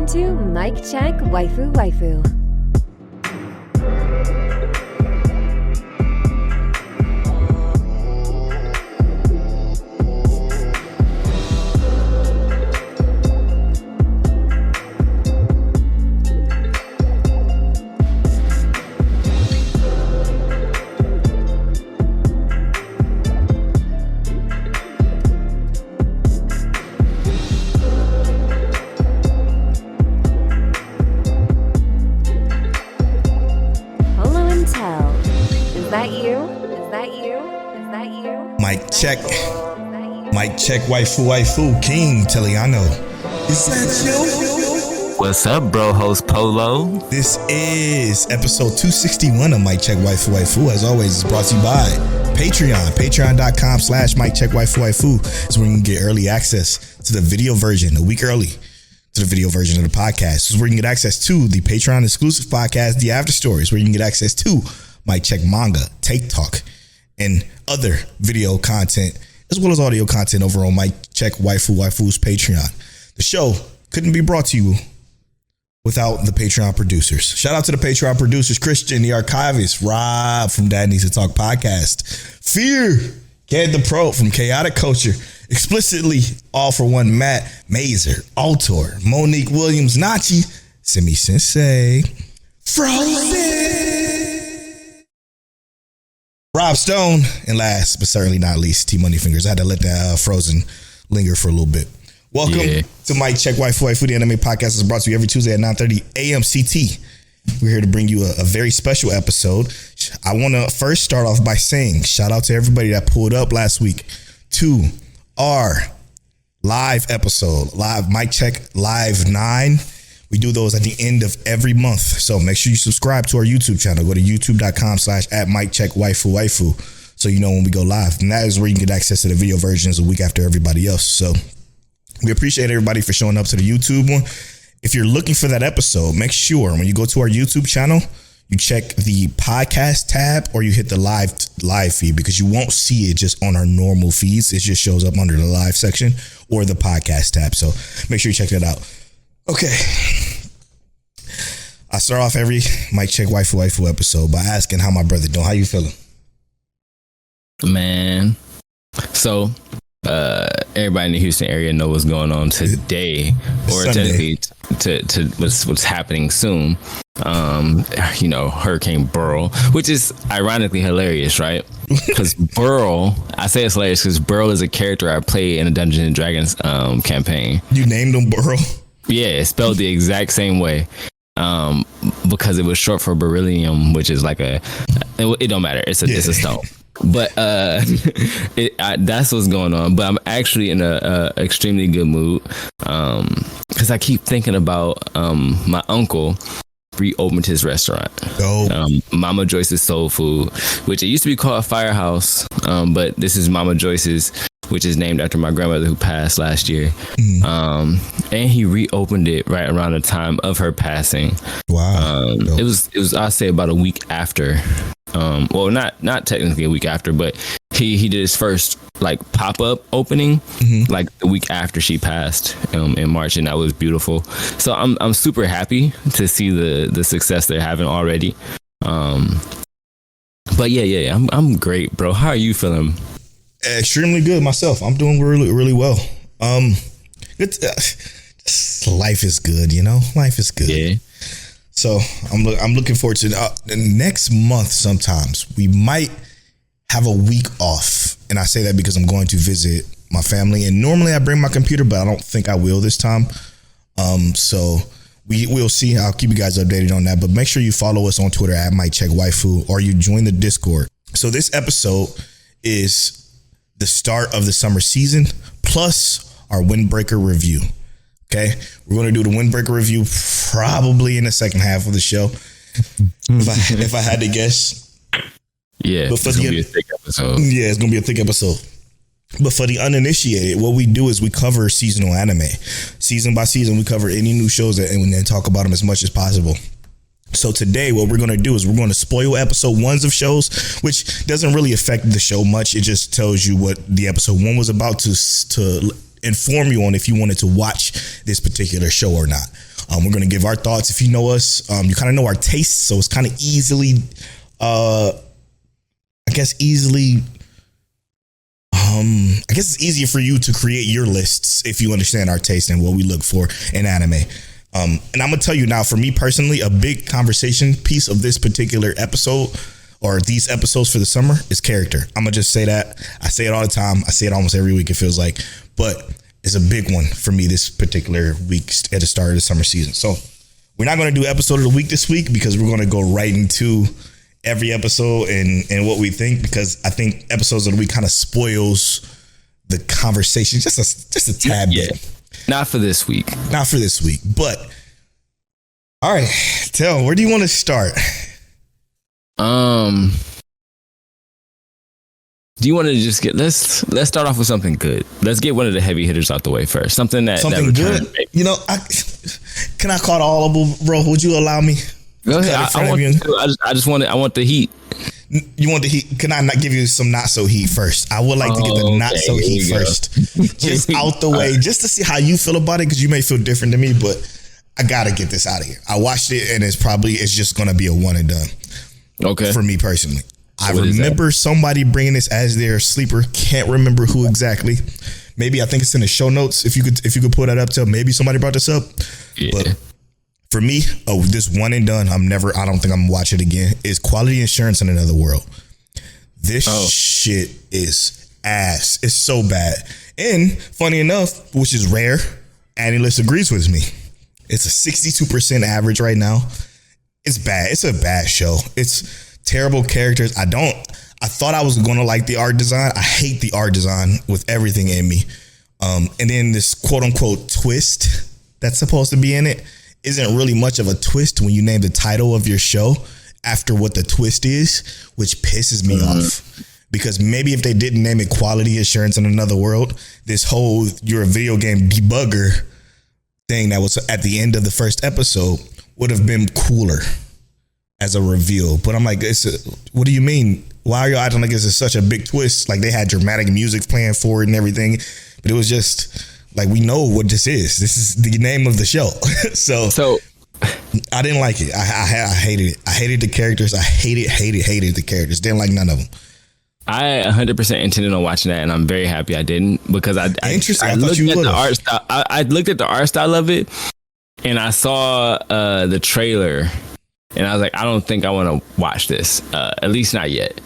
Welcome to Mic Check Waifu Waifu. Mic check, waifu, King Telle. Is that you? What's up, bro? Host Polow. This is episode 261 of Mic Check Waifu. As always, it's brought to you by Patreon. Patreon.com/Mic Check Waifu is where you can get early access to the video version, a week early to the video version of the podcast. This is where you can get access to the Patreon exclusive podcast, The After Stories, where you can get access to Mic Check Manga, Take Talk, and other video content, as well as audio content over on Mic Check Waifu's Patreon. The show couldn't be brought to you without the Patreon producers. Shout out to the Patreon producers: Christian, the archivist; Rob from Dad Needs to Talk podcast; Fear, Ked the Pro from Chaotic Culture; Explicitly All for One, Matt Mazer; Altor, Monique Williams; Nachi, Semi Sensei; Frozen, Rob Stone, and last but certainly not least, T Money Fingers. I had to let that Frozen linger for a little bit. Welcome to Mic Check Waifu. The anime podcast is brought to you every Tuesday at 9:30 a.m. CT. We're here to bring you a very special episode. I want to first start off by saying shout out to everybody that pulled up last week to our live episode, live Mic Check Live 9. We do those at the end of every month. So make sure you subscribe to our YouTube channel. Go to youtube.com/@MicCheckWaifu so you know when we go live. And that is where you can get access to the video versions a week after everybody else. So we appreciate everybody for showing up to the YouTube one. If you're looking for that episode, make sure when you go to our YouTube channel, you check the podcast tab or you hit the live feed, because you won't see it just on our normal feeds. It just shows up under the live section or the podcast tab. So make sure you check that out. Okay, I start off every Mic Check Waifu episode by asking how my brother doing. How you feeling? Man, so everybody in the Houston area know what's going on today, or technically to what's happening soon. Hurricane Burl, which is ironically hilarious, right? Because Burl, I say it's hilarious because Burl is a character I played in a Dungeons and Dragons campaign. You named him Burl? Yeah, it's spelled the exact same way, because it was short for beryllium, which is like it don't matter. It's a stone. But that's what's going on. But I'm actually in a extremely good mood, because I keep thinking about my uncle reopened his restaurant, Mama Joyce's Soul Food, which it used to be called Firehouse, but this is Mama Joyce's, which is named after my grandmother who passed last year. And he reopened it right around the time of her passing. Wow. It was I'd say about a week after. Well, not technically a week after, but he did his first like pop-up opening like the week after she passed in March, and that was beautiful. So I'm super happy to see the success they're having already. But yeah, I'm great, bro. How are you feeling? Extremely good myself. I'm doing really, really well. Life is good, Life is good. Yeah. So I'm looking forward to the next month. Sometimes we might have a week off, and I say that because I'm going to visit my family. And normally I bring my computer, but I don't think I will this time. So we'll see. I'll keep you guys updated on that. But make sure you follow us on Twitter at Mic Check Waifu, or you join the Discord. So this episode is the start of the summer season, plus our Windbreaker review. Okay, we're going to do the Windbreaker review probably in the second half of the show, if I had to guess. Yeah, but it's going to be a thick episode. Yeah, it's going to be a thick episode. But for the uninitiated, what we do is we cover seasonal anime. Season by season, we cover any new shows and then talk about them as much as possible. So today, what we're going to do is we're going to spoil episode ones of shows, which doesn't really affect the show much. It just tells you what the episode one was about to inform you on if you wanted to watch this particular show or not. We're going to give our thoughts. If you know us, you kind of know our tastes. So it's kind of easily, I guess it's easier for you to create your lists if you understand our taste and what we look for in anime. And I'm going to tell you now, for me personally, a big conversation piece of this particular episode or these episodes for the summer is character. I'm going to just say that. I say it all the time. I say it almost every week, it feels like. But it's a big one for me this particular week at the start of the summer season. So we're not going to do episode of the week this week because we're going to go right into every episode and what we think, because I think episodes of the week kind of spoils the conversation just a tad bit. Not for this week. But all right, Telle, where do you want to start? Do you want to just let's start off with something good. Let's get one of the heavy hitters out the way first. Something good. You know, can I call it audible, bro? Would you allow me? Go ahead. I want the heat. You want the heat? Can I not give you some not so heat first? I would like to get the not so heat first, just out the way, just to see how you feel about it, because you may feel different than me, but I gotta get this out of here. I watched it and it's just gonna be a one and done. Okay. For me personally, I remember somebody bringing this as their sleeper. Can't remember who exactly. Maybe I think it's in the show notes. If you could pull that up, Tell maybe somebody brought this up. Yeah. But for me, this one and done, I don't think I'm gonna watch it again, is Quality Insurance in Another World. This shit is ass. It's so bad. And funny enough, which is rare, Annie List agrees with me. It's a 62% average right now. It's bad. It's a bad show. It's terrible characters. I thought I was gonna like the art design. I hate the art design with everything in me. And then this quote unquote twist that's supposed to be in it isn't really much of a twist when you name the title of your show after what the twist is, which pisses me off. Because maybe if they didn't name it Quality Assurance in Another World, this whole you're a video game debugger thing that was at the end of the first episode would have been cooler as a reveal. But I'm like, what do you mean? Why are you acting like this is such a big twist? Like they had dramatic music playing for it and everything, but it was just like, we know what this is. This is the name of the show. so I didn't like it. I hated it. I hated the characters. I hated the characters. Didn't like none of them. I 100% intended on watching that, and I'm very happy I didn't, because I looked at the art style. I looked at the art style of it, and I saw the trailer, and I was like, I don't think I want to watch this. At least not yet.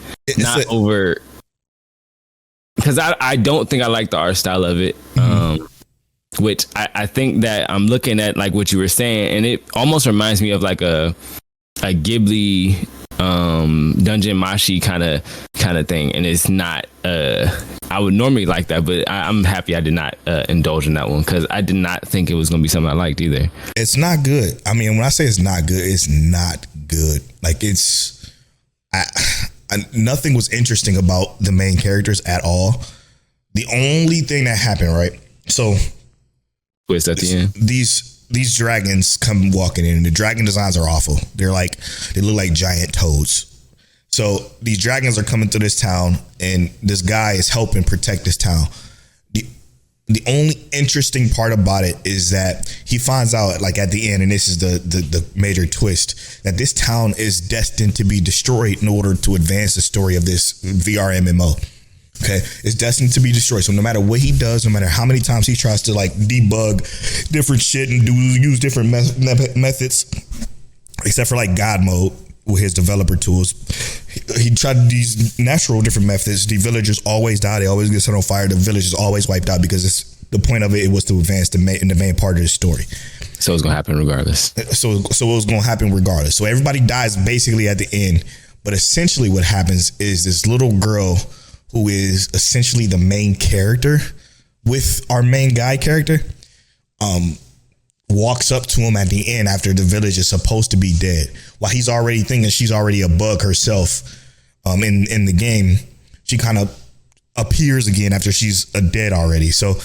Because I don't think I like the art style of it. Which I think that I'm looking at like what you were saying, and it almost reminds me of like a Ghibli Dungeon Mashi kind of thing, and it's not. I would normally like that, but I'm happy I did not indulge in that one, because I did not think it was going to be something I liked either. It's not good. I mean, when I say it's not good, it's not good. Like nothing was interesting about the main characters at all. The only thing that happened, right? So. Twist at the end. These dragons come walking in, and the dragon designs are awful. They look like giant toads. So these dragons are coming through this town, and this guy is helping protect this town. The only interesting part about it is that he finds out, like at the end, and this is the major twist, that this town is destined to be destroyed in order to advance the story of this VR MMO. Okay, it's destined to be destroyed. So no matter what he does, no matter how many times he tries to like debug different shit and use different methods, except for like God mode with his developer tools, he tried to use natural different methods. The villagers always die. They always get set on fire. The village is always wiped out, because it's the point of it was to advance the main part of the story. So it's gonna happen regardless. So it was gonna happen regardless. So everybody dies basically at the end. But essentially, what happens is this little girl, who is essentially the main character with our main guy character, walks up to him at the end after the village is supposed to be dead. While he's already thinking she's already a bug herself in the game, she kind of appears again after she's dead already. So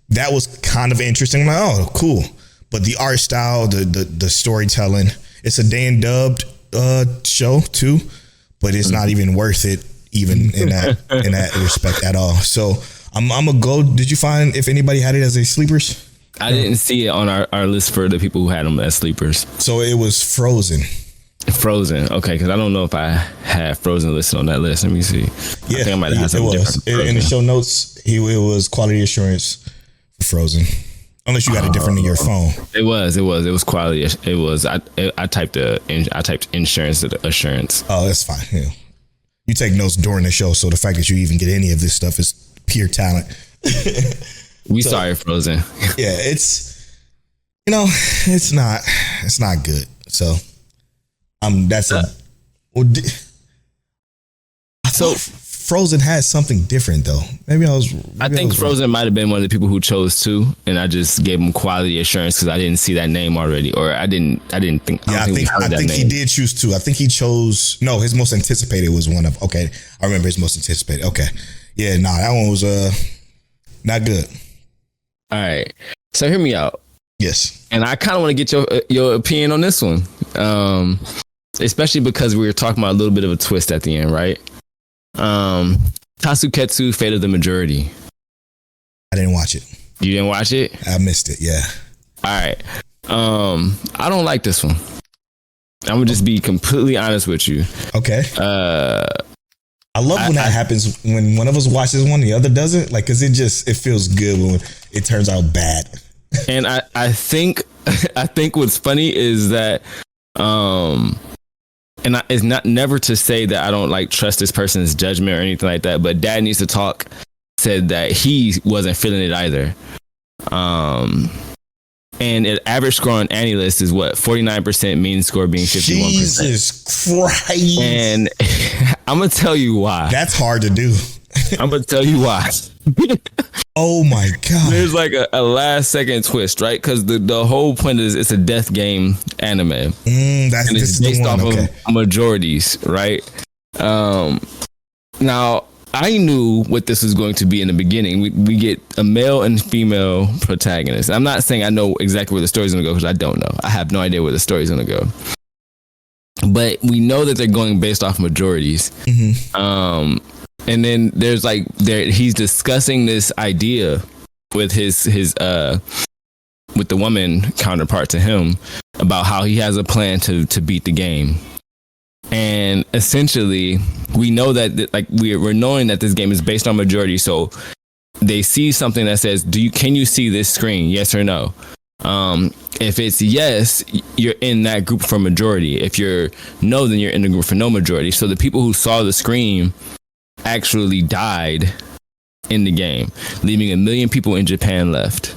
that was kind of interesting. I'm like, oh, cool. But the art style, the storytelling, it's a day and dubbed show too, but it's not even worth it, even in that respect at all. So I'm gonna go. Did you find if anybody had it as a sleepers? I didn't see it on our list for the people who had them as sleepers. So it was Frozen. Frozen, okay, because I don't know if I had Frozen listed on that list. Let me see. Yeah, I think I might have had something different. In the show notes, it was quality assurance for Frozen. Unless you got it different in your phone. It was quality. It was. I typed insurance to assurance. Oh, that's fine. Yeah. You take notes during the show, so the fact that you even get any of this stuff is pure talent. Sorry, Frozen. Yeah, it's not good. So Frozen has something different though. I think Frozen might have been one of the people who chose to, and I just gave him quality assurance because I didn't see that name already, or I didn't think. I think he did choose to. I think he chose. No, his most anticipated was one of. Okay, I remember his most anticipated. Okay, yeah, that one was not good. All right, so hear me out. Yes, and I kind of want to get your opinion on this one, especially because we were talking about a little bit of a twist at the end, right? Tasuketsu, Fate of the Majority. I didn't watch it. You didn't watch it? I missed it. Yeah. All right. I don't like this one. I'm gonna just be completely honest with you. Okay. I love when that happens, when one of us watches one, the other doesn't. Like, cause it feels good when it turns out bad. And I think what's funny is that, and it's not never to say that I don't like trust this person's judgment or anything like that, but Dad Needs to Talk said that he wasn't feeling it either. And an average score on AniList is what, 49%, mean score being 51%. Jesus Christ. And I'm gonna tell you why. That's hard to do. I'm gonna tell you why. Oh my God. There's like a last second twist, right? Because the whole point is it's a death game anime. And it's based off of majorities, right? Now, I knew what this was going to be in the beginning. We get a male and female protagonist. I'm not saying I know exactly where the story's going to go because I don't know. I have no idea where the story's going to go. But we know that they're going based off majorities. Mm-hmm. And then there's he's discussing this idea with his with the woman counterpart to him about how he has a plan to beat the game. And essentially, we know that we're knowing that this game is based on majority. So they see something that says, can you see this screen? Yes or no? If it's yes, you're in that group for majority. If you're no, then you're in the group for no majority. So the people who saw the screen actually died in the game, leaving 1 million people in Japan left.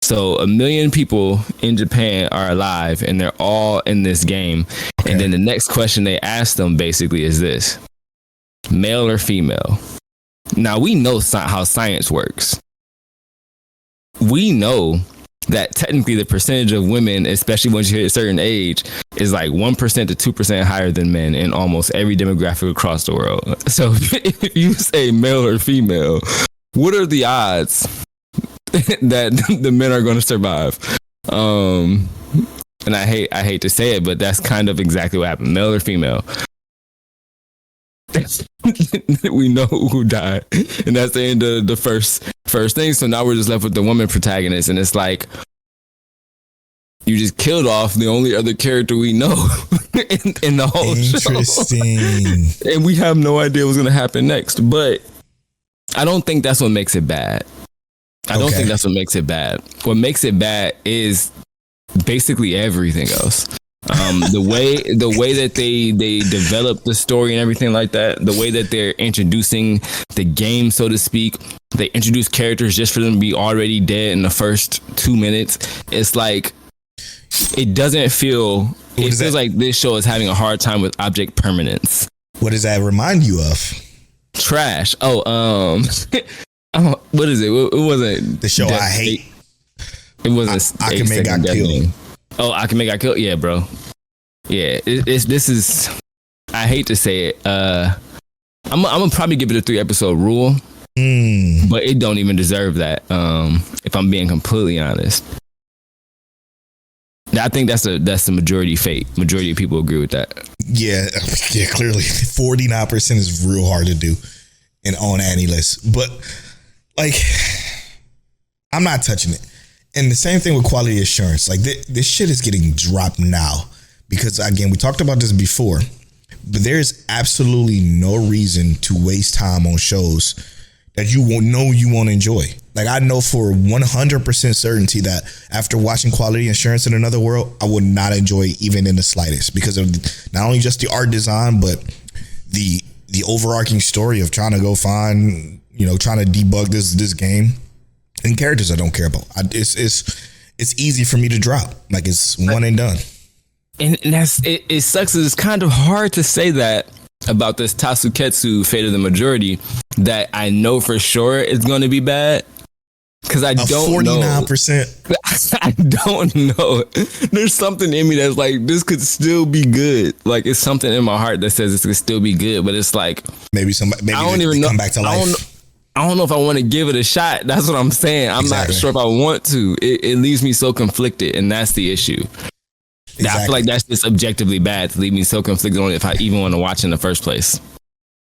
So 1 million people in Japan are alive and they're all in this game. Okay. And then the next question they ask them basically is this: male or female? Now we know how science works. We know that technically the percentage of women, especially once you hit a certain age, is like 1% to 2% higher than men in almost every demographic across the world. So if you say male or female, what are the odds that the men are going to survive? And I hate to say it, but that's kind of exactly what happened. Male or female. We know who died, and that's the end of the first thing. So now we're just left with the woman protagonist, and it's like you just killed off the only other character we know in the whole show. And we have no idea what's going to happen next. But I don't think that's what makes it bad. I don't think that's what makes it bad. What makes it bad is basically everything else. The way that they develop the story and everything like that, the way that they're introducing the game, so to speak, they introduce characters just for them to be already dead in the first 2 minutes. It's like, it doesn't feel, it feels like this show is having a hard time with object permanence. What does that remind you of? Trash. What is it? It wasn't the show I hate. It wasn't. Akame got killed. Oh, Akame got killed. Yeah, bro. Yeah, this is. I hate to say it. I'm gonna probably give it a 3-episode rule, but it don't even deserve that. If I'm being completely honest, I think that's the majority fate. Majority of people agree with that. Yeah. Clearly, 49% is real hard to do, on AniList. But like, I'm not touching it. And the same thing with quality assurance. Like this shit is getting dropped now because, again, we talked about this before, but there's absolutely no reason to waste time on shows that you won't know you won't enjoy. Like, I know for 100% certainty that after watching Quality Assurance in Another World, I would not enjoy even in the slightest because of not only just the art design, but the overarching story of trying to go find, trying to debug this game and characters I don't care about. It's easy for me to drop. Like, it's one and done. And that's it sucks. It's kind of hard to say that about this Tasuketsu Fate of the Majority that I know for sure it's going to be bad. Because I don't 49%. know. I don't know. There's something in me that's like, this could still be good. Like, it's something in my heart that says this could still be good. But it's like, maybe I don't even know. Come back to life. I don't know if I want to give it a shot. That's what I'm saying. I'm not sure if I want to. It leaves me so conflicted, and that's the issue. Exactly. I feel like that's just objectively bad to leave me so conflicted on if I even want to watch in the first place.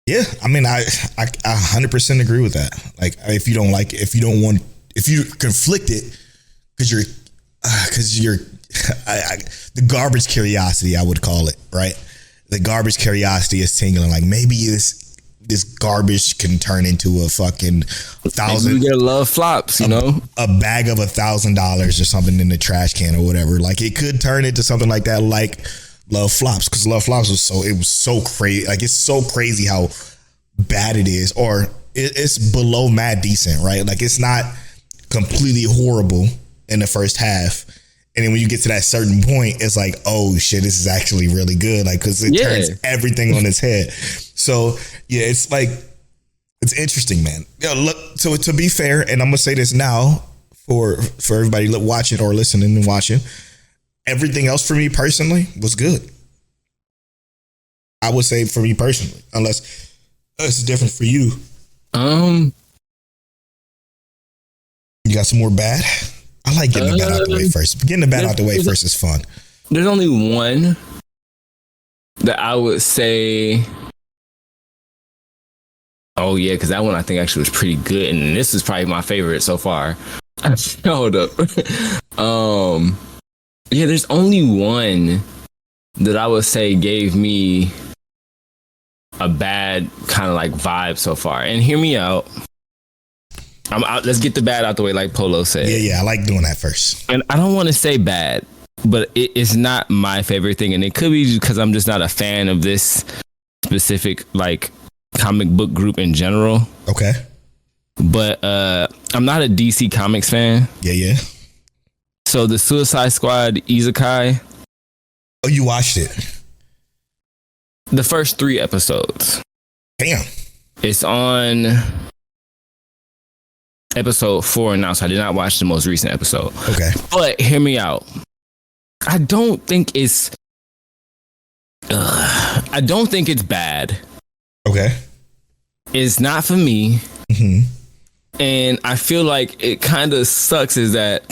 Yeah, I mean, I 100% agree with that. Like, if you don't like it, if you're conflicted because you're the garbage curiosity, I would call it, right? The garbage curiosity is tingling. Like, maybe this garbage can turn into a fucking 1,000. Maybe we get love flops, a bag of $1,000 or something in the trash can or whatever. Like, it could turn into something like that, like Love Flops, because Love Flops was so crazy. Like, it's so crazy how bad it is, or it's below mad decent, right? Like, it's not completely horrible in the first half. And then when you get to that certain point, it's like, oh shit, this is actually really good. Like, because it turns everything on its head. So yeah, it's like, it's interesting, man. Look, so to be fair, and I'm gonna say this now for everybody watching or listening and watching, everything else for me personally was good. I would say for me personally, unless it's different for you. You got some more bad? I like getting the bad out the way first. Getting the bad out the way first is fun. There's only one that I would say. Oh yeah, because that one I think actually was pretty good, and this is probably my favorite so far. Hold up. Yeah, there's only one that I would say gave me a bad kind of like vibe so far. And hear me out. I'm out. Let's get the bad out the way, like Polow said. Yeah, I like doing that first. And I don't want to say bad, but it's not my favorite thing, and it could be because I'm just not a fan of this specific like comic book group in general. Okay. But I'm not a DC Comics fan. Yeah. So the Suicide Squad ISEKAI. Oh, you watched it? The first 3 episodes. Damn. It's on episode 4 now, so I did not watch the most recent episode. Okay. But hear me out. I don't think it's bad. Okay. It's not for me. Mm-hmm. And I feel like it kind of sucks is that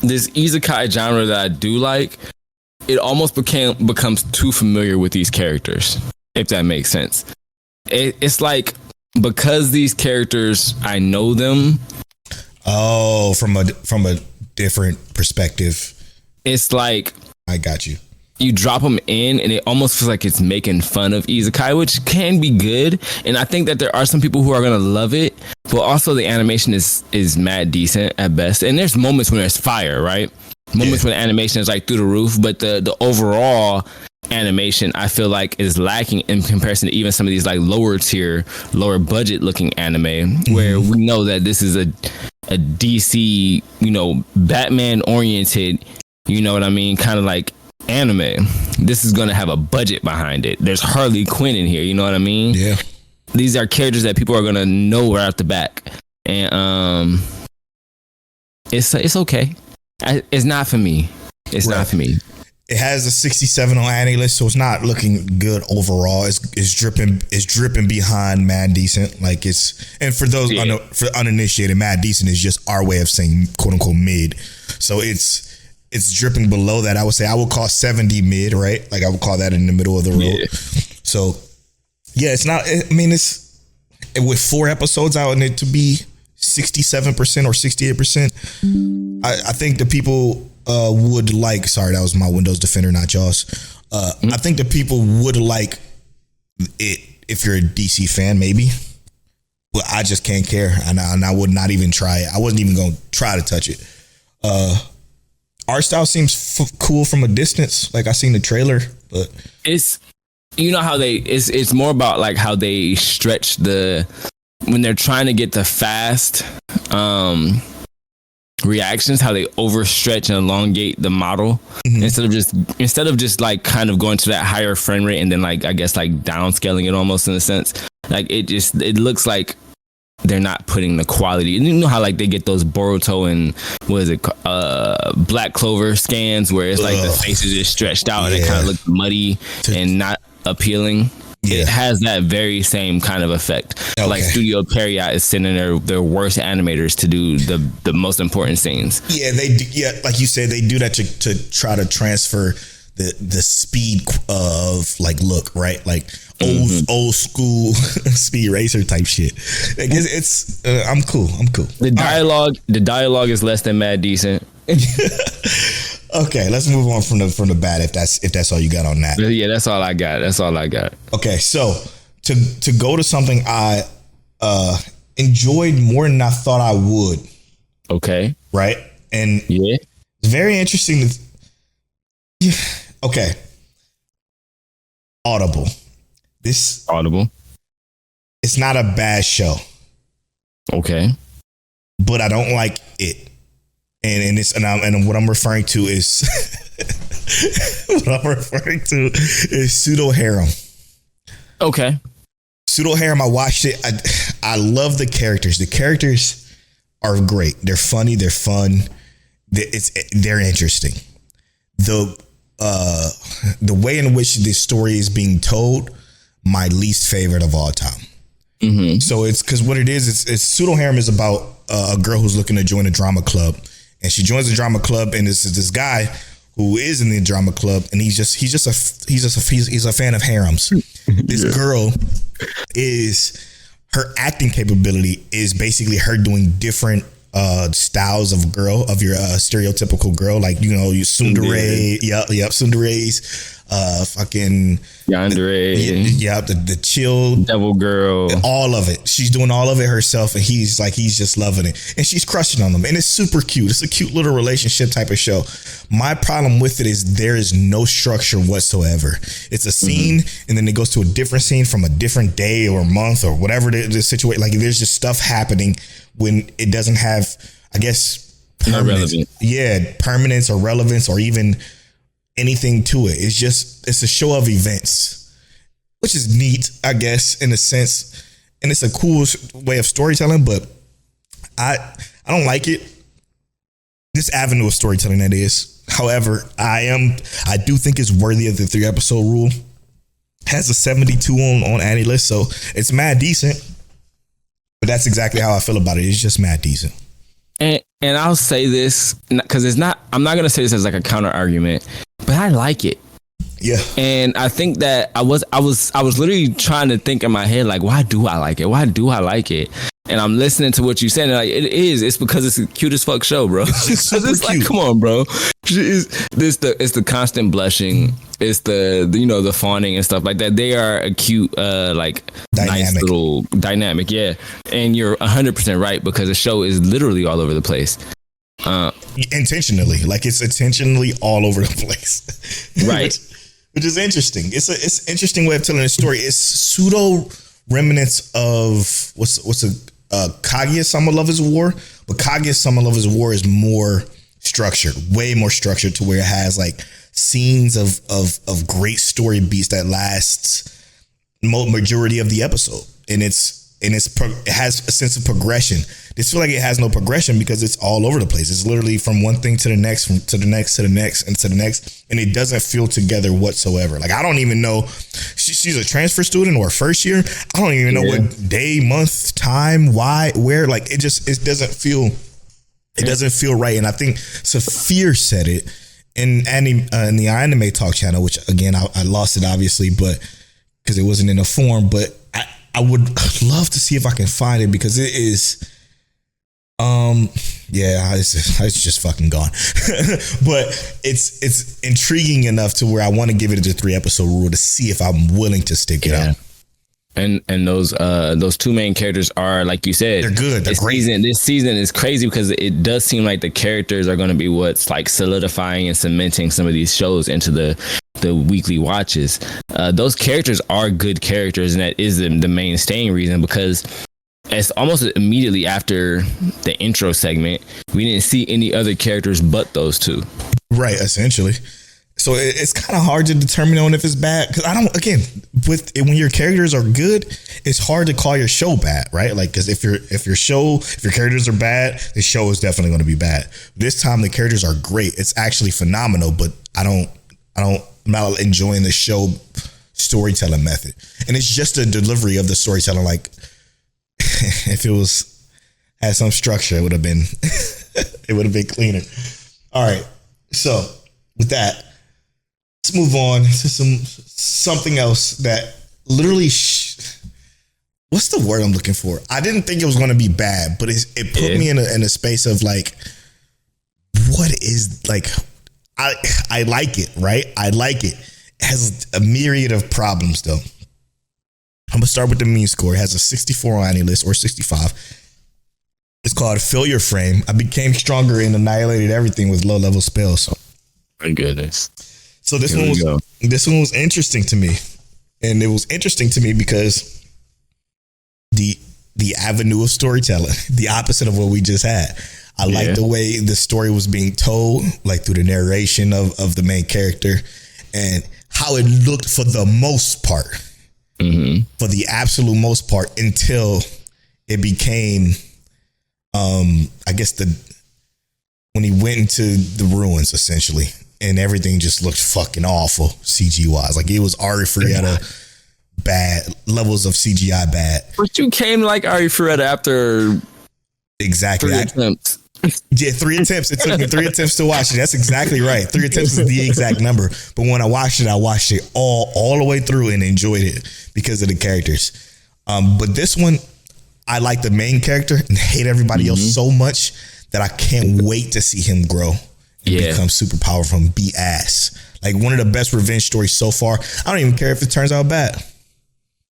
this isekai genre that I do like, it almost becomes too familiar with these characters, if that makes sense. It's like, because these characters, I know them. Oh, from a different perspective. It's like, I got you. You drop them in and it almost feels like it's making fun of isekai, which can be good. And I think that there are some people who are going to love it, but also the animation is mad decent at best. And there's moments when there's fire, right? Moments when animation is like through the roof, but the overall animation I feel like is lacking in comparison to even some of these like lower tier, lower budget looking anime, where we know that this is a DC, Batman oriented, you know what I mean, kind of like anime. This is going to have a budget behind it. There's Harley Quinn in here, you know what I mean? Yeah. These are characters that people are going to know right off the back. And it's okay. It's not for me. It's not for me. It has a 67 on AniList, so it's not looking good overall. It's dripping behind Mad Decent. Like, and for those for uninitiated, Mad Decent is just our way of saying quote unquote mid. So it's dripping below that. I would say I would call 70 mid, right? Like, I would call that in the middle of the road. Yeah. So yeah, it's not. I mean, it's with 4 episodes out and it to be 67% or 68%. I think the people would like. Sorry, that was my Windows Defender, not y'all's. I think the people would like it if you're a DC fan, maybe. But I just can't care, and I would not even try it. I wasn't even gonna try to touch it. Art style seems cool from a distance. Like I seen the trailer, but it's how it's more about like how they stretch when they're trying to get the fast reactions, how they overstretch and elongate the model instead of just like kind of going to that higher frame rate and then like I guess like downscaling it almost in a sense. Like it looks like they're not putting the quality. You know how like they get those Boruto and Black Clover scans where it's like the face is just stretched out and it kind of looks muddy and not appealing. It has that very same kind of effect. Okay. Like Studio Pierrot is sending their worst animators to do the most important scenes. Yeah, like you said, they do that to try to transfer the speed of like look, right? Like old school Speed Racer type shit. Like it's I'm cool. The dialogue is less than mad decent. Okay, let's move on from the bad if that's all you got on that. Yeah, that's all I got. Okay, so to go to something I enjoyed more than I thought I would. Okay. Right? And it's very interesting okay. Audible. It's not a bad show. Okay. But I don't like it. And what I'm referring to is Pseudo Harem. Okay. Pseudo Harem, I watched it. I love the characters. The characters are great. They're funny. They're fun. They're interesting. The way in which this story is being told, my least favorite of all time. Mm-hmm. So it's because what it is, it's Pseudo Harem is about a girl who's looking to join a drama club. And she joins the drama club, and this guy who is in the drama club, and he's a fan of harems. This girl her acting capability is basically her doing different styles of your stereotypical girl, like your tsundere, tsunderes, fucking yandere, the chill devil girl, all of it. She's doing all of it herself, and he's just loving it, and she's crushing on them, and it's super cute. It's a cute little relationship type of show. My problem with it is there is no structure whatsoever. It's a scene, and then it goes to a different scene from a different day or month or whatever the situation. Like there's just stuff happening when it doesn't have, I guess, permanence or relevance or even anything to it. It's a show of events, which is neat, I guess, in a sense, and it's a cool way of storytelling. But I don't like it. This avenue of storytelling, that is. However, I do think it's worthy of the 3-episode rule. Has a 72 on Annie list, so it's mad decent. But that's exactly how I feel about it. It's just mad decent. And I'll say this because I'm not gonna say this as like a counter argument, but I like it. Yeah. And I think that I was literally trying to think in my head, like, why do I like it? Why do I like it? And I'm listening to what you said, and like it's because it's a cute as fuck show, bro. It's like, come on, bro. It's the constant blushing. It's the fawning and stuff like that. They are a cute, like dynamic. Nice little dynamic, yeah. And you're 100% right because the show is literally all over the place. Intentionally, like it's intentionally all over the place, right? Which is interesting. It's an interesting way of telling a story. It's pseudo remnants of what's Kaguya-sama Love is War, but Kaguya-sama Love is War is more structured, way more structured, to where it has like scenes of great story beats that lasts majority of the episode, and it has a sense of progression. This feel like it has no progression because it's all over the place. It's literally from one thing to the next, to the next, to the next, and to the next, and it doesn't feel together whatsoever. Like I don't even know she's a transfer student or first year. I don't even know what day, month, time, why, where. Like it doesn't feel. It doesn't feel right. And I think Saphir said it in the Anime Talk channel, which again I lost it obviously, but because it wasn't in a form. But I would love to see if I can find it because it is. Yeah, it's just fucking gone. But it's intriguing enough to where I want to give it a 3-episode rule to see if I'm willing to stick it out. And those two main characters are, like you said, they're good. They're great. This season is crazy because it does seem like the characters are going to be what's like solidifying and cementing some of these shows into the weekly watches. Those characters are good characters, and that is the main staying reason, because it's almost immediately after the intro segment, we didn't see any other characters but those two. Right, essentially. So it's kind of hard to determine on if it's bad, because when your characters are good, it's hard to call your show bad, right? Like, because if your characters are bad, the show is definitely going to be bad. This time the characters are great. It's actually phenomenal, but I'm not enjoying the show storytelling method, and it's just the delivery of the storytelling. Like, if it had some structure, it would have been cleaner. All right, so with that, let's move on to something else that literally what's the word I'm looking for? I didn't think it was going to be bad, but it put me in a space of like, what is, like, I like it, right? I like it. It has a myriad of problems though. I'm gonna start with the mean score. It has a 64 on AniList, or 65. It's called Failure Frame. I became stronger and annihilated everything with low level spells. My goodness. So this one was interesting to me, and it was interesting to me because the avenue of storytelling, the opposite of what we just had. I like the way the story was being told, like through the narration of the main character, and how it looked for the most part, for the absolute most part, until it became, I guess when he went into the ruins essentially. And everything just looked fucking awful CG wise. Like, it was Ari Frietta bad, levels of CGI bad. But you came like Ari Frietta after exactly 3 attempts. Yeah, 3 attempts. It took me 3 attempts to watch it. That's exactly right. 3 attempts is the exact number. But when I watched it all the way through and enjoyed it because of the characters. But this one, I like the main character and hate everybody else so much that I can't wait to see him grow. Become super powerful and beat ass. Like, one of the best revenge stories so far. I don't even care if it turns out bad,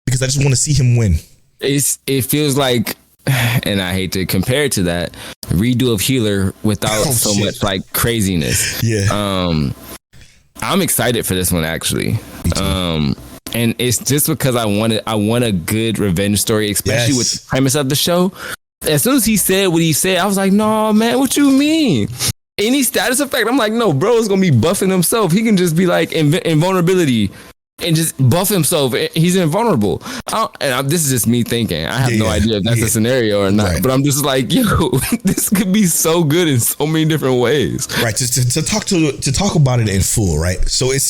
because I just want to see him win. It feels like, and I hate to compare it to that, redo of Healer without much like craziness. Yeah. I'm excited for this one actually. And it's just because I want a good revenge story, especially with the premise of the show. As soon as he said what he said, I was like, no, man, what you mean? Any status effect? I'm like, no, bro is gonna be buffing himself. He can just be like invulnerability and just buff himself. He's invulnerable. This is just me thinking. I have no idea if that's a scenario or not. Right. But I'm just like, yo, this could be so good in so many different ways. Right. To talk about it in full. Right. So it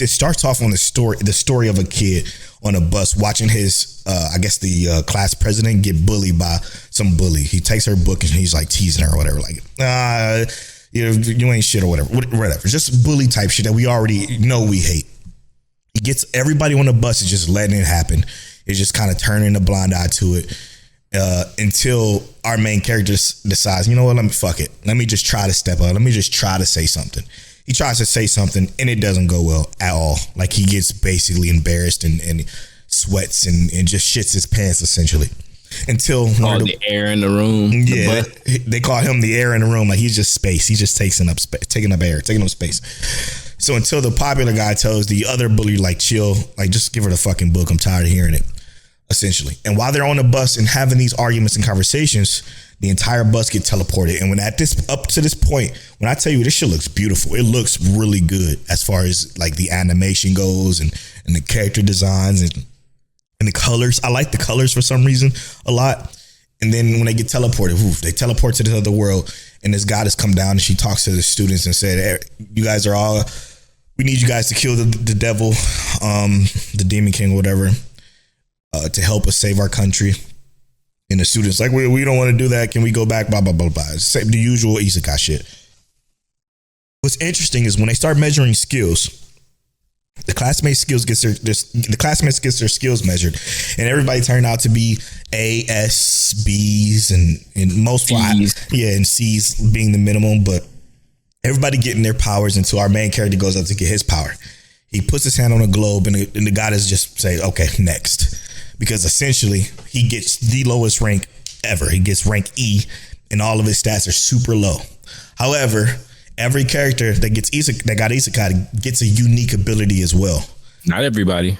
starts off on the story of a kid on a bus watching his, I guess the class president get bullied by some bully. He takes her book and he's like teasing her or whatever. Like, you ain't shit or whatever. Just bully type shit that we already know we hate. He gets everybody on the bus is just letting it happen. It's just kind of turning a blind eye to it until our main character decides, you know what, fuck it. Let me just try to step up. Let me just try to say something. He tries to say something and it doesn't go well at all. Like, he gets basically embarrassed and sweats and just shits his pants essentially. Until the air in the room. Yeah, they call him the air in the room. Like, he's just space. He's just taking up space. So until the popular guy tells the other bully, like, chill, like, just give her the fucking book. I'm tired of hearing it, essentially. And while they're on the bus and having these arguments and conversations, the entire bus get teleported. And up to this point, when I tell you, this shit looks beautiful. It looks really good as far as like the animation goes and the character designs and the colors. I like the colors for some reason a lot. And then when they get teleported, they teleport to this other world, and this goddess come down and she talks to the students and said, hey, you guys are all, we need you guys to kill the devil, the demon king or whatever, to help us save our country. And the students like, we don't want to do that. Can we go back? Blah, blah, blah, blah. Same, the usual isekai shit. What's interesting is when they start measuring skills, the classmates gets their skills measured, and everybody turned out to be A, S, B's, and most and C's being the minimum, but everybody getting their powers until our main character goes up to get his power. He puts his hand on a globe and the goddess just say, okay, next. Because essentially he gets the lowest rank ever. He gets rank E and all of his stats are super low. However, every character that got isekai gets a unique ability as well. Not everybody.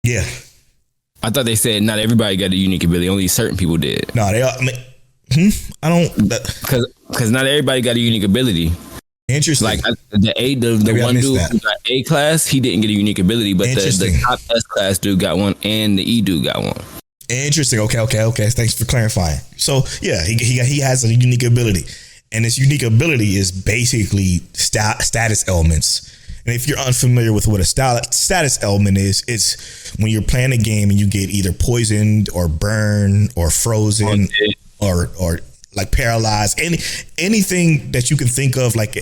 Yeah. I thought they said not everybody got a unique ability. Only certain people did. No, they all, I don't. Because not everybody got a unique ability. Interesting. Like the one dude who got A class, he didn't get a unique ability, but the top S class dude got one, and the E dude got one. Interesting. Okay. Thanks for clarifying. So yeah, he has a unique ability, and this unique ability is basically status elements. And if you're unfamiliar with what a status element is, it's when you're playing a game and you get either poisoned or burned or frozen or like paralyzed, anything that you can think of, like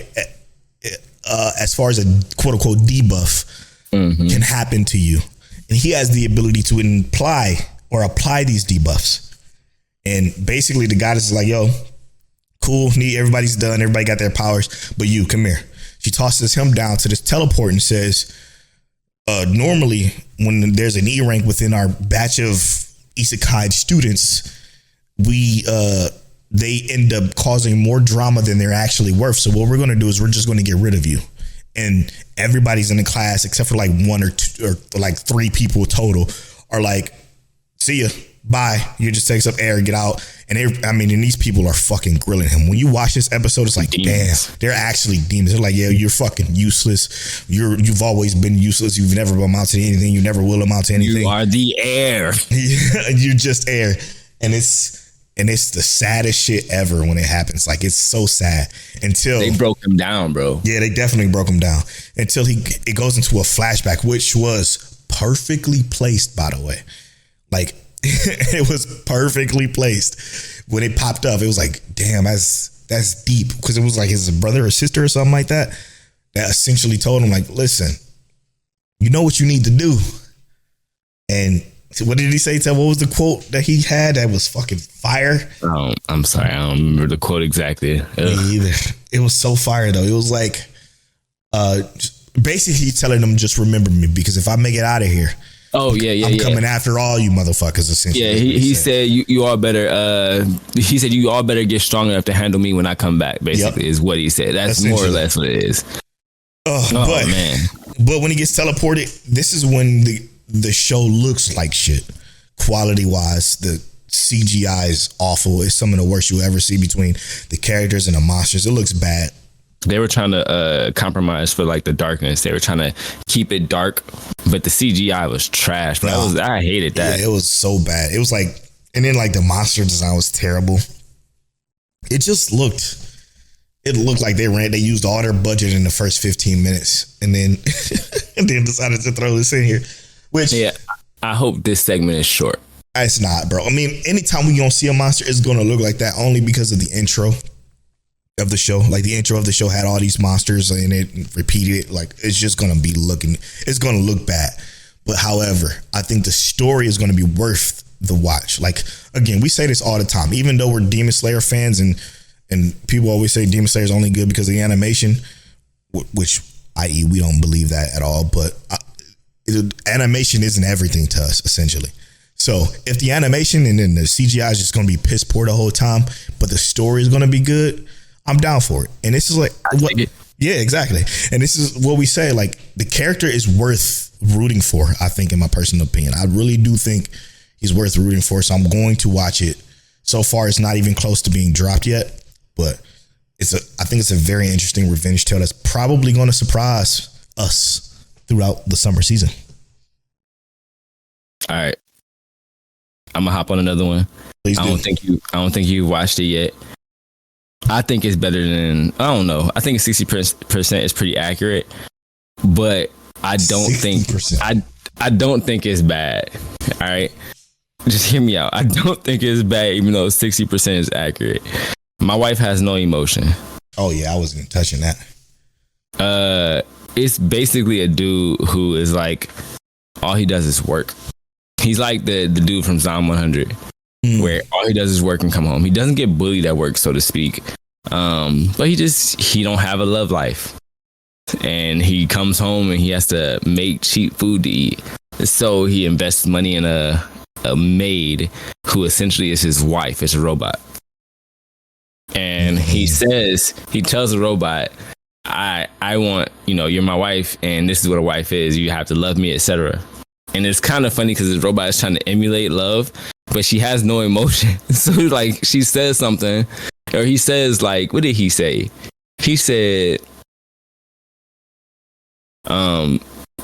as far as a quote unquote debuff can happen to you. And he has the ability to apply these debuffs. And basically the goddess is like, yo, cool, everybody's done, everybody got their powers, but you, come here. She tosses him down to this teleport and says, normally when there's an E rank within our batch of isekai students, they end up causing more drama than they're actually worth. So what we're going to do is we're just going to get rid of you. And everybody's in the class except for like one or two or like three people total are like, see ya, bye. You just take some air, get out. And and these people are fucking grilling him. When you watch this episode, it's like, demons. Damn, they're actually demons. They're like, yeah, you're fucking useless. You've always been useless. You've never amounted to anything. You never will amount to anything. You are the air. You just air. And it's the saddest shit ever when it happens. Like, it's so sad until they broke him down, bro. Yeah, they definitely broke him down until it goes into a flashback, which was perfectly placed, by the way. Like, it was perfectly placed. When it popped up, it was like, damn, that's deep. Because it was like his brother or sister or something like that essentially told him, like, listen, you know what you need to do. And what did he say? What was the quote that he had that was fucking fire? Oh, I'm sorry, I don't remember the quote exactly. Me either. It was so fire though. It was like basically telling them, just remember me, because if I make it out of here, I'm coming after all you motherfuckers, essentially. Yeah, he said you all better he said you all better get strong enough to handle me when I come back, basically. Is what he said. That's more or less what it is. Man. But when he gets teleported, this is when the show looks like shit. Quality wise, the CGI is awful. It's some of the worst you'll ever see between the characters and the monsters. It looks bad. They were trying to compromise for like the darkness. They were trying to keep it dark, but the CGI was trash. But I hated that. Yeah, it was so bad. It was like, and then like the monster design was terrible. It just looked like they used all their budget in the first 15 minutes and then decided to throw this in here. Which, yeah, I hope this segment is short. It's not, bro. I mean, anytime we gonna see a monster, it's gonna look like that only because of the intro of the show. Like, the intro of the show had all these monsters and it repeated it. Like, it's just gonna it's gonna look bad. But however, I think the story is gonna be worth the watch. Like, again, we say this all the time, even though we're Demon Slayer fans and people always say Demon Slayer is only good because of the animation, which, i.e., we don't believe that at all. But animation isn't everything to us, essentially. So if the animation and then the CGI is just going to be piss poor the whole time, but the story is going to be good, I'm down for it. And this is like, yeah, exactly. And this is what we say, like, the character is worth rooting for, I think, in my personal opinion. I really do think he's worth rooting for. So I'm going to watch it. So far, it's not even close to being dropped yet, but I think it's a very interesting revenge tale that's probably going to surprise us throughout the summer season. All right, I'm gonna hop on another one. Please do. I don't think you watched it yet. I think it's better than, I don't know. I think 60% is pretty accurate, but I don't 60%. think I don't think it's bad. All right, just hear me out. I don't think it's bad, even though 60% is accurate. My wife has no emotion. Oh yeah, I wasn't touching that. It's basically a dude who is like, all he does is work. He's like the dude from Zom 100. where all he does is work and come home. He doesn't get bullied at work, so to speak. But he don't have a love life. And he comes home and he has to make cheap food to eat. So he invests money in a maid who essentially is his wife. It's a robot. And he tells the robot, I want, you're my wife, and this is what a wife is. You have to love me, etc. And it's kind of funny because the robot is trying to emulate love, but she has no emotion. So like she says something, or he says like, what did he say? He said,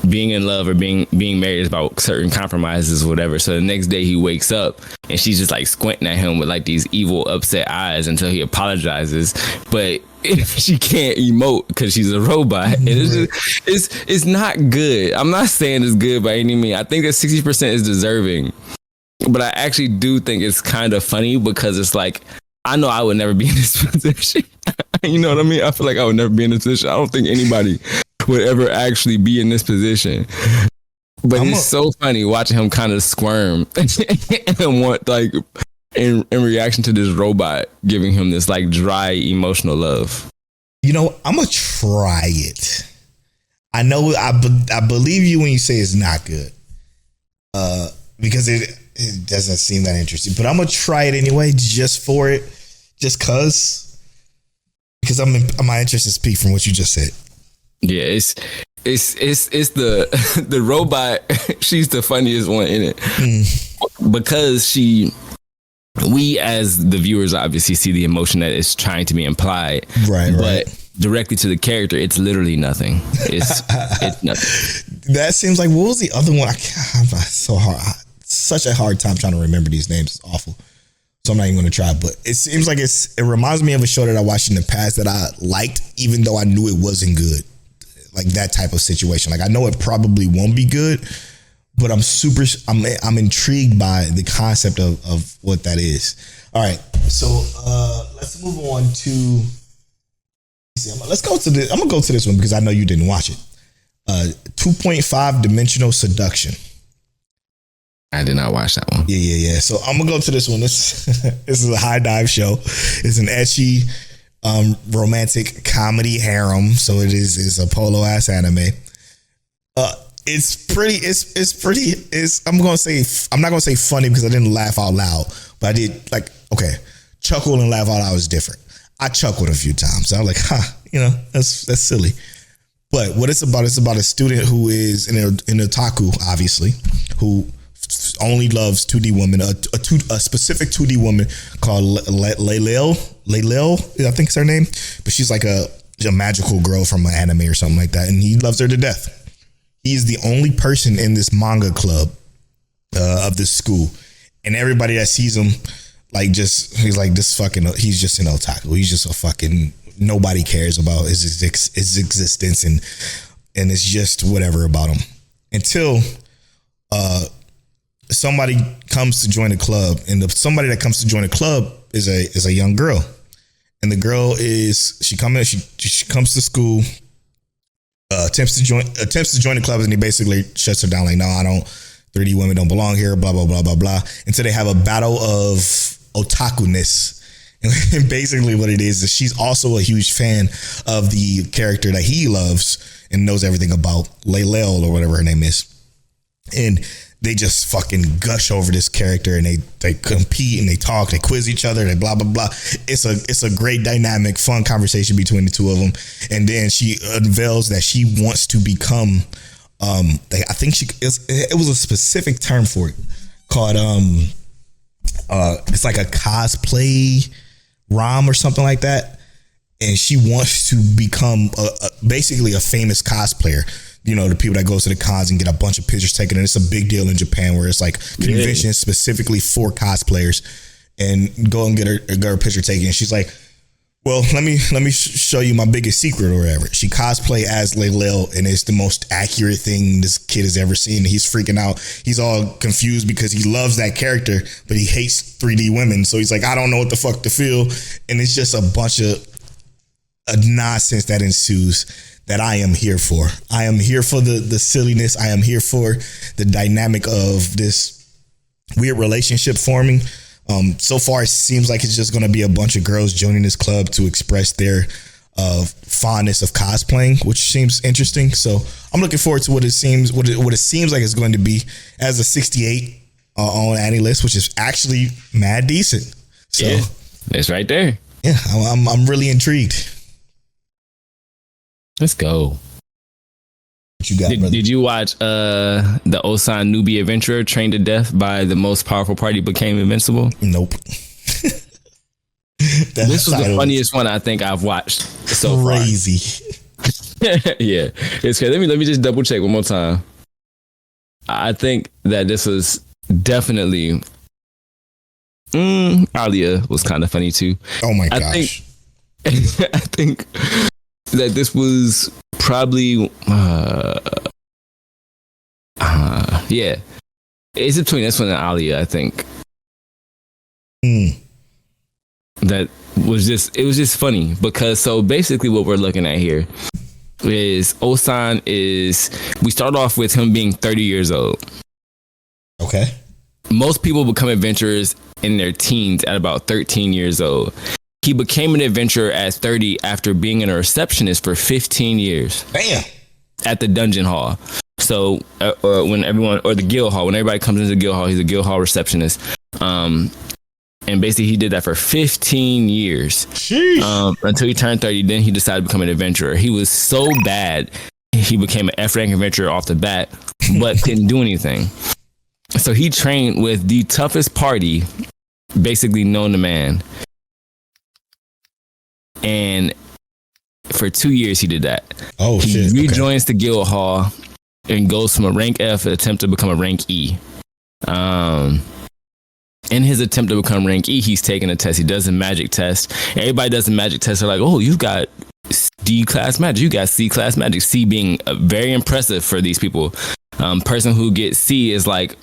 being in love or being married is about certain compromises or whatever. So the next day he wakes up and she's just like squinting at him with like these evil, upset eyes until he apologizes. But she can't emote because she's a robot. And it's not good. I'm not saying it's good by any means. I think that 60% is deserving. But I actually do think it's kind of funny because it's like, I know I would never be in this position. You know what I mean? I feel like I would never be in this position. I don't think anybody would ever actually be in this position. But it's so funny watching him kind of squirm and want like in reaction to this robot giving him this like dry emotional love. I'm gonna try it. I know I believe you when you say it's not good, because it doesn't seem that interesting. But I'm gonna try it anyway, just for it, just because my interest is piqued from what you just said. Yeah, it's the robot. She's the funniest one in it because we as the viewers obviously see the emotion that is trying to be implied, but directly to the character, it's literally nothing. It's nothing. That seems like, what was the other one? Such a hard time trying to remember these names. It's awful. So I'm not even going to try, but it seems like it reminds me of a show that I watched in the past that I liked, even though I knew it wasn't good. Like that type of situation. Like I know it probably won't be good, but I'm intrigued by the concept of what that is. All right. So let's move on to, let's go to this. I'm going to go to this one because I know you didn't watch it. 2.5 Dimensional Seduction. I did not watch that one. Yeah. So I'm gonna go to this one. This is a high dive show. It's an ecchi romantic comedy harem. So it's a Polow ass anime. I'm not gonna say funny because I didn't laugh out loud, but I did chuckle and laugh out loud is different. I chuckled a few times. I was like, that's silly. But what it's about a student who is an otaku, obviously, who only loves 2D women, a specific 2D woman called Leilel, I think is her name, but she's like a magical girl from an anime or something like that, and he loves her to death. He's the only person in this manga club of this school, and everybody that sees him, he's like this fucking, he's just an otaku. He's just a fucking, nobody cares about his existence, and it's just whatever about him until somebody comes to join the club, and somebody that comes to join the club is a young girl, and the girl she comes to school, attempts to join the club, and he basically shuts her down like, no, I don't, 3D women don't belong here, blah blah blah blah blah, until they have a battle of otaku-ness. And basically what it is she's also a huge fan of the character that he loves and knows everything about, Leilel or whatever her name is, and they just fucking gush over this character, and they compete and they talk, they quiz each other, they blah blah blah. It's a great dynamic, fun conversation between the two of them. And then she unveils that she wants to become I think it was a specific term for it called it's like a cosplay ROM or something like that, and she wants to become basically a famous cosplayer. The people that goes to the cons and get a bunch of pictures taken. And it's a big deal in Japan where it's like conventions specifically for cosplayers, and go and get her picture taken. And she's like, well, let me show you my biggest secret or whatever. She cosplay as Leilel, and it's the most accurate thing this kid has ever seen. He's freaking out. He's all confused because he loves that character, but he hates 3D women. So he's like, I don't know what the fuck to feel. And it's just a bunch of nonsense that ensues that I am here for. I am here for the silliness. I am here for the dynamic of this weird relationship forming So far, it seems like it's just going to be a bunch of girls joining this club to express their fondness of cosplaying, which seems interesting. So I'm looking forward to what it seems like it's going to be as a 68 on Annie list, which is actually mad decent. So yeah, it's right there. Yeah, I'm really intrigued. Let's go. What you got, brother? Did you watch the Ossan Newbie adventurer trained to death by the most powerful party became invincible? Nope. This was the funniest one I think I've watched so crazy. Yeah, it's crazy. Let me just double check one more time. I think that this was definitely Alya was kind of funny too. Oh my gosh. I think that this was probably yeah, it's between this one and Alya. I think that was just funny because so basically what we're looking at here is Ossan we start off with him being 30 years old. Okay. Most people become adventurers in their teens at about 13 years old. He became an adventurer at 30 after being a receptionist for 15 years. Damn. At the dungeon hall. So when everyone, or the guild hall, when everybody comes into the guild hall, he's a guild hall receptionist. And basically he did that for 15 years. Until he turned 30. Then he decided to become an adventurer. He was so bad, he became an F-rank adventurer off the bat, but couldn't do anything. So he trained with the toughest party, basically known to man. And for 2 years he did that. Oh, he shit. rejoins the guild hall and goes from a rank F to attempt to become a rank E. In his attempt to become rank E, he's taking a test. He does a magic test. Everybody does a magic test. They're like, oh, you've got D class magic. You got C class magic. C being very impressive for these people. Person who gets C is like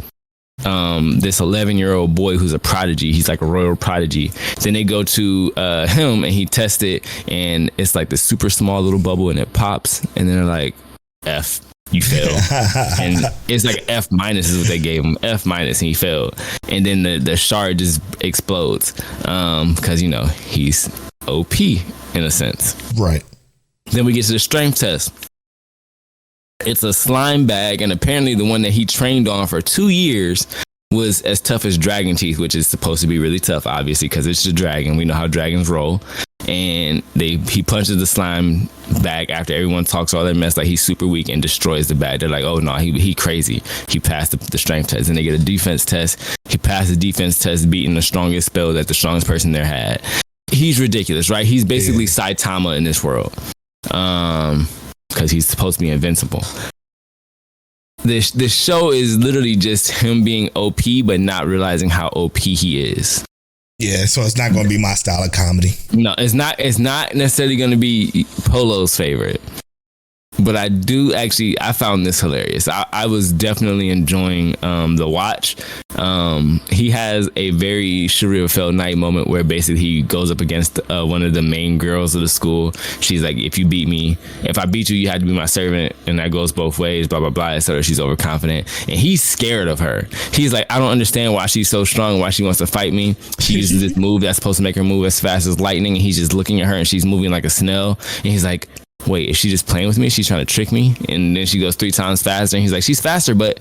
this 11-year-old boy who's a prodigy. He's like a royal prodigy. Then they go to him and he tests it, and it's like the super small little bubble, and it pops, and then they're like, F, you failed. And it's like F minus is what they gave him, F minus, and he failed. And then the shard just explodes because he's OP in a sense. Right. Then we get to the strength test. It's a slime bag, and apparently the one that he trained on for 2 years was as tough as dragon teeth, which is supposed to be really tough, obviously, because it's a dragon. We know how dragons roll. And he punches the slime bag after everyone talks all that mess like he's super weak and destroys the bag. They're like, oh no, he crazy. He passed the strength test. And they get a defense test. He passed the defense test, beating the strongest spell that the strongest person there had. He's ridiculous, right? He's basically Saitama in this world. Because he's supposed to be invincible. This show is literally just him being OP, but not realizing how OP he is. Yeah, so it's not going to be my style of comedy. No, it's not necessarily going to be Polow's favorite. But I found this hilarious. I was definitely enjoying the watch. He has a very Shurima Felt Night moment where basically he goes up against one of the main girls of the school. She's like, if I beat you, you had to be my servant. And that goes both ways, blah, blah, blah. So she's overconfident. And he's scared of her. He's like, I don't understand why she's so strong, why she wants to fight me. She uses this move that's supposed to make her move as fast as lightning. And he's just looking at her and she's moving like a snail. And he's like, wait, is she just playing with me? She's trying to trick me? And then she goes 3 times faster. And he's like, she's faster, but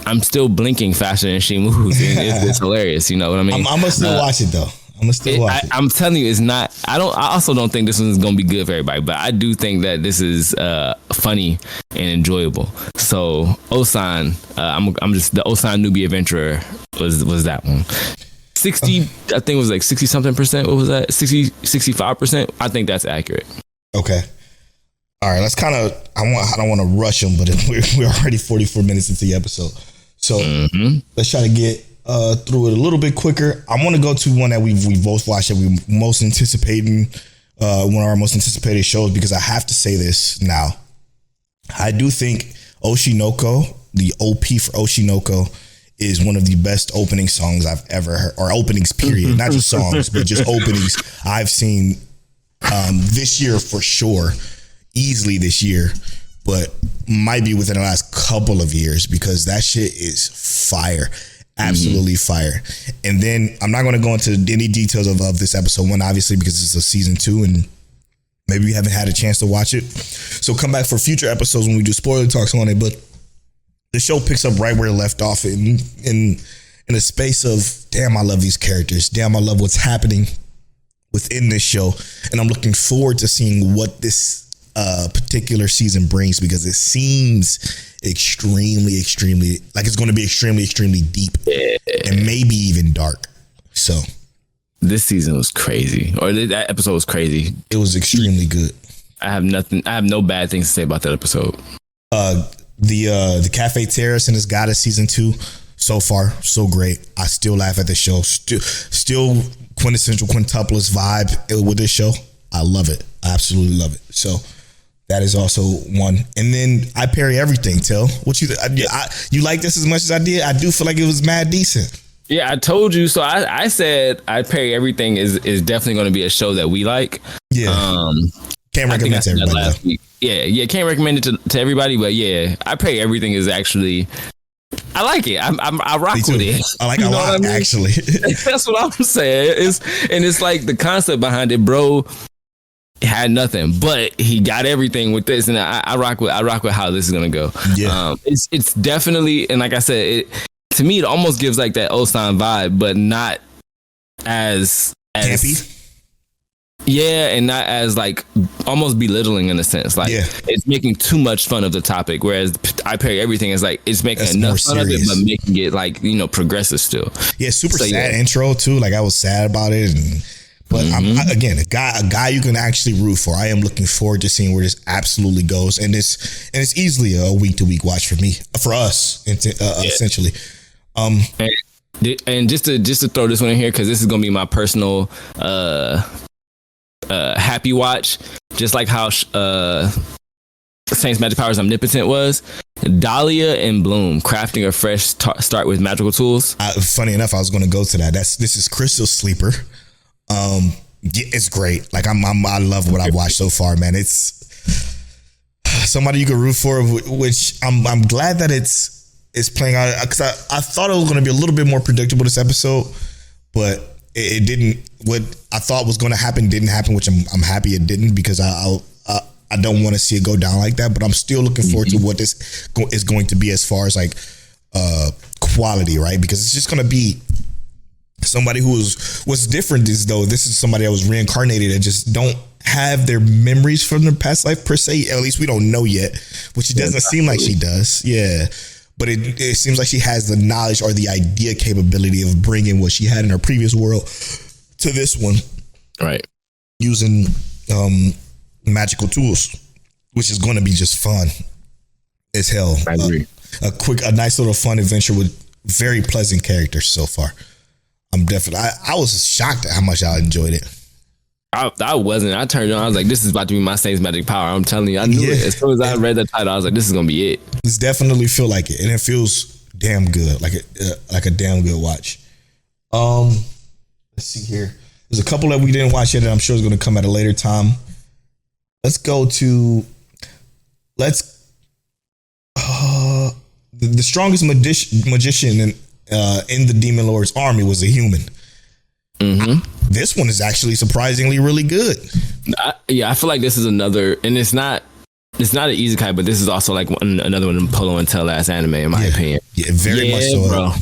I'm still blinking faster than she moves. It's hilarious. You know what I mean? I'm going to still watch it, though. I'm going to still watch it. I'm telling you, it's not. I also don't think this one's going to be good for everybody, but I do think that this is funny and enjoyable. So, Ossan, I'm just the Ossan Newbie Adventurer was that one. 60, I think it was like 60 something percent. What was that? 65%. I think that's accurate. Okay. All right, let's kind of, I don't want to rush them, but we're already 44 minutes into the episode. So let's try to get through it a little bit quicker. I want to go to one that we both watched that we most anticipating, one of our most anticipated shows, because I have to say this now. I do think Oshi No Ko, the OP for Oshi No Ko, is one of the best opening songs I've ever heard, or openings period, not just songs, but just openings I've seen this year for sure. Easily this year, but might be within the last couple of years, because that shit is fire. Absolutely fire. And then I'm not going to go into any details of this episode 1, obviously, because it's a season 2 and maybe you haven't had a chance to watch it. So come back for future episodes when we do spoiler talks on it. But the show picks up right where it left off in a space of, damn, I love these characters. Damn, I love what's happening within this show. And I'm looking forward to seeing what this particular season brings, because it seems extremely like it's going to be extremely deep and maybe even dark. So this season was crazy, or that episode was crazy. It was extremely good. I have no bad things to say about that episode. The Cafe Terrace and his Goddess season 2, so far so great. I still laugh at the show. Still quintessential quintuplets vibe with this show. I love it. I absolutely love it. So that is also one. And then I parry everything. Tell what you like this as much as I did. I do feel like it was mad decent. Yeah, I told you. So I said I parry everything is definitely going to be a show that we like. Yeah. Can't recommend it to everybody. Last week. Yeah. Can't recommend it to everybody, but yeah, I parry everything is actually. I like it. I rock with it. I like it a lot, actually. That's what I'm saying. It's like the concept behind it, bro. Had nothing, but he got everything with this, and I rock with how this is gonna go. Yeah, it's definitely, and like I said, to me it almost gives like that Ossan vibe, but not as campy. Yeah, and not as like almost belittling in a sense. Like it's making too much fun of the topic, whereas I parry everything is like it's making enough fun of it, but making it like progressive still. Yeah, super sad intro too. Like I was sad about it. But again, a guy you can actually root for. I am looking forward to seeing where this absolutely goes, and it's easily a week to week watch for me, for us, essentially. And just to throw this one in here, because this is gonna be my personal happy watch, just like how Saint's Magic Powers Omnipotent was. Dahlia and Bloom crafting a fresh start with magical tools. Funny enough, I was going to go to that. This is Crystal Sleeper. It's great. Like I love what I've watched so far, man. It's somebody you can root for, which I'm glad that it's playing out, because I thought it was going to be a little bit more predictable this episode, but it didn't. What I thought was going to happen didn't happen, which I'm happy it didn't, because I don't want to see it go down like that. But I'm still looking forward to what this is going to be as far as like quality, right? Because it's just going to be somebody who what's different is, though, this is somebody that was reincarnated and just don't have their memories from their past life per se. At least we don't know yet, which it doesn't seem like she does. Yeah. But it seems like she has the knowledge or the idea capability of bringing what she had in her previous world to this one. Right. Using magical tools, which is going to be just fun as hell. I agree. A nice little fun adventure with very pleasant characters so far. I was shocked at how much I enjoyed it. I wasn't. I turned on. I was like, "This is about to be my Saint's Magic Power." I'm telling you, I knew it as soon as I read the title. I was like, "This is gonna be it." This definitely feel like it, and it feels damn good, like a damn good watch. Let's see here. There's a couple that we didn't watch yet, that I'm sure is going to come at a later time. Let's go to the strongest magician in the Demon Lord's army was a human. This one is actually surprisingly really good. I feel like this is another, and it's not an ISEKAI, but this is also like another one of them Polow and Telle ass anime, in my opinion. Yeah, very much so, bro.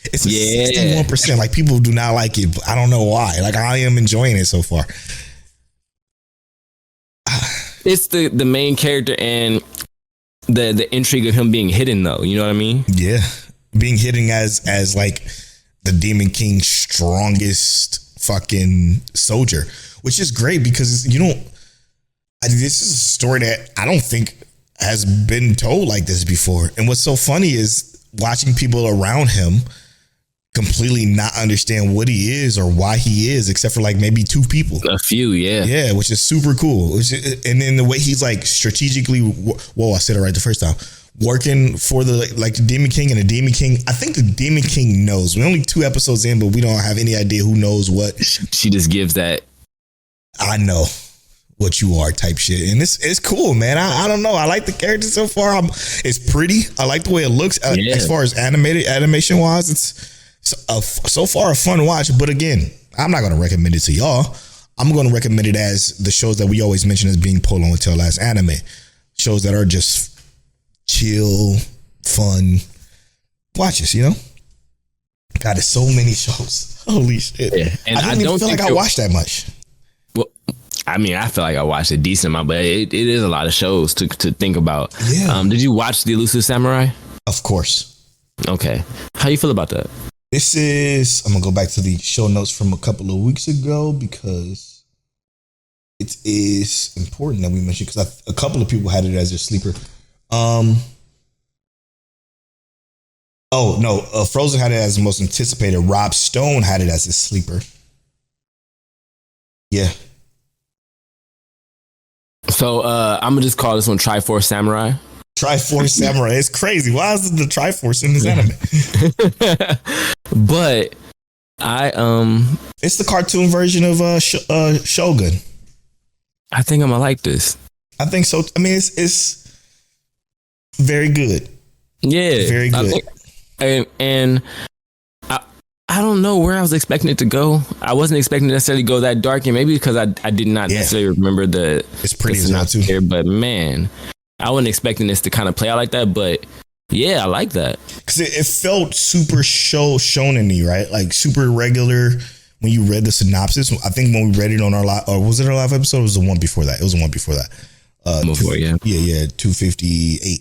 It's 61%. Like, people do not like it, but I don't know why. Like, I am enjoying it so far. It's the main character and the intrigue of him being hidden, though. You know what I mean? Yeah, being hidden as like the Demon King's strongest fucking soldier, which is great, because this is a story that I don't think has been told like this before. And what's so funny is watching people around him completely not understand what he is or why he is, except for like maybe two people. A few, yeah. Yeah, which is super cool. And then the way he's like strategically, I said it right the first time, working for the Demon King, and the Demon King, I think the Demon King knows. We're only 2 episodes in, but we don't have any idea who knows what. She just gives that, I know what you are type shit. And it's cool, man. I don't know. I like the character so far. It's pretty. I like the way it looks. As far as animation wise, so far a fun watch. But again, I'm not going to recommend it to y'all. I'm going to recommend it as the shows that we always mention as being Polow and Telle as anime. Shows that are just chill, fun watches, you know? God, there's so many shows. Holy shit. Yeah. And I don't even feel like I watched that much. Well, I mean, I feel like I watched a decent amount, but it is a lot of shows to think about. Yeah. Did you watch The Elusive Samurai? Of course. Okay. How you feel about that? This is, I'm going to go back to the show notes from a couple of weeks ago because it is important that we mention, because a couple of people had it as their sleeper. Oh, no. Frozen had it as the most anticipated. Rob Stone had it as his sleeper. Yeah. So I'm going to just call this one Triforce Samurai. Triforce Samurai. It's crazy. Why is the Triforce in this anime? But it's the cartoon version of Shogun. I think I'm going to like this. I think so. I mean, it's very good. Yeah. Very good. And I don't know where I was expecting it to go. I wasn't expecting to necessarily go that dark, and maybe because I did not necessarily remember it's pretty as well too. There, but man, I wasn't expecting this to kind of play out like that. But yeah, I like that because it felt super shonen-y, right? Like super regular when you read the synopsis. I think when we read it on our live, or was it our live episode? It was the one before that. It was the one before that. 258.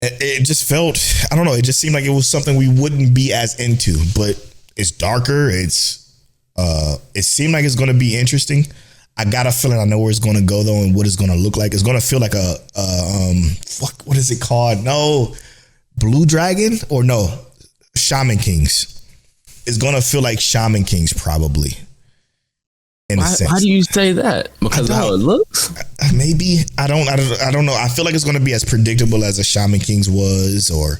It just felt, I don't know, it just seemed like it was something we wouldn't be as into, but it's darker. It seemed like it's going to be interesting. I got a feeling I know where it's going to go though, and what it's going to look like. It's going to feel like what is it called? No, Blue Dragon or no, Shaman Kings. It's going to feel like Shaman Kings probably. In a sense. How do you say that? Because of how it looks? Maybe. I don't know. I feel like it's going to be as predictable as a Shaman Kings was, or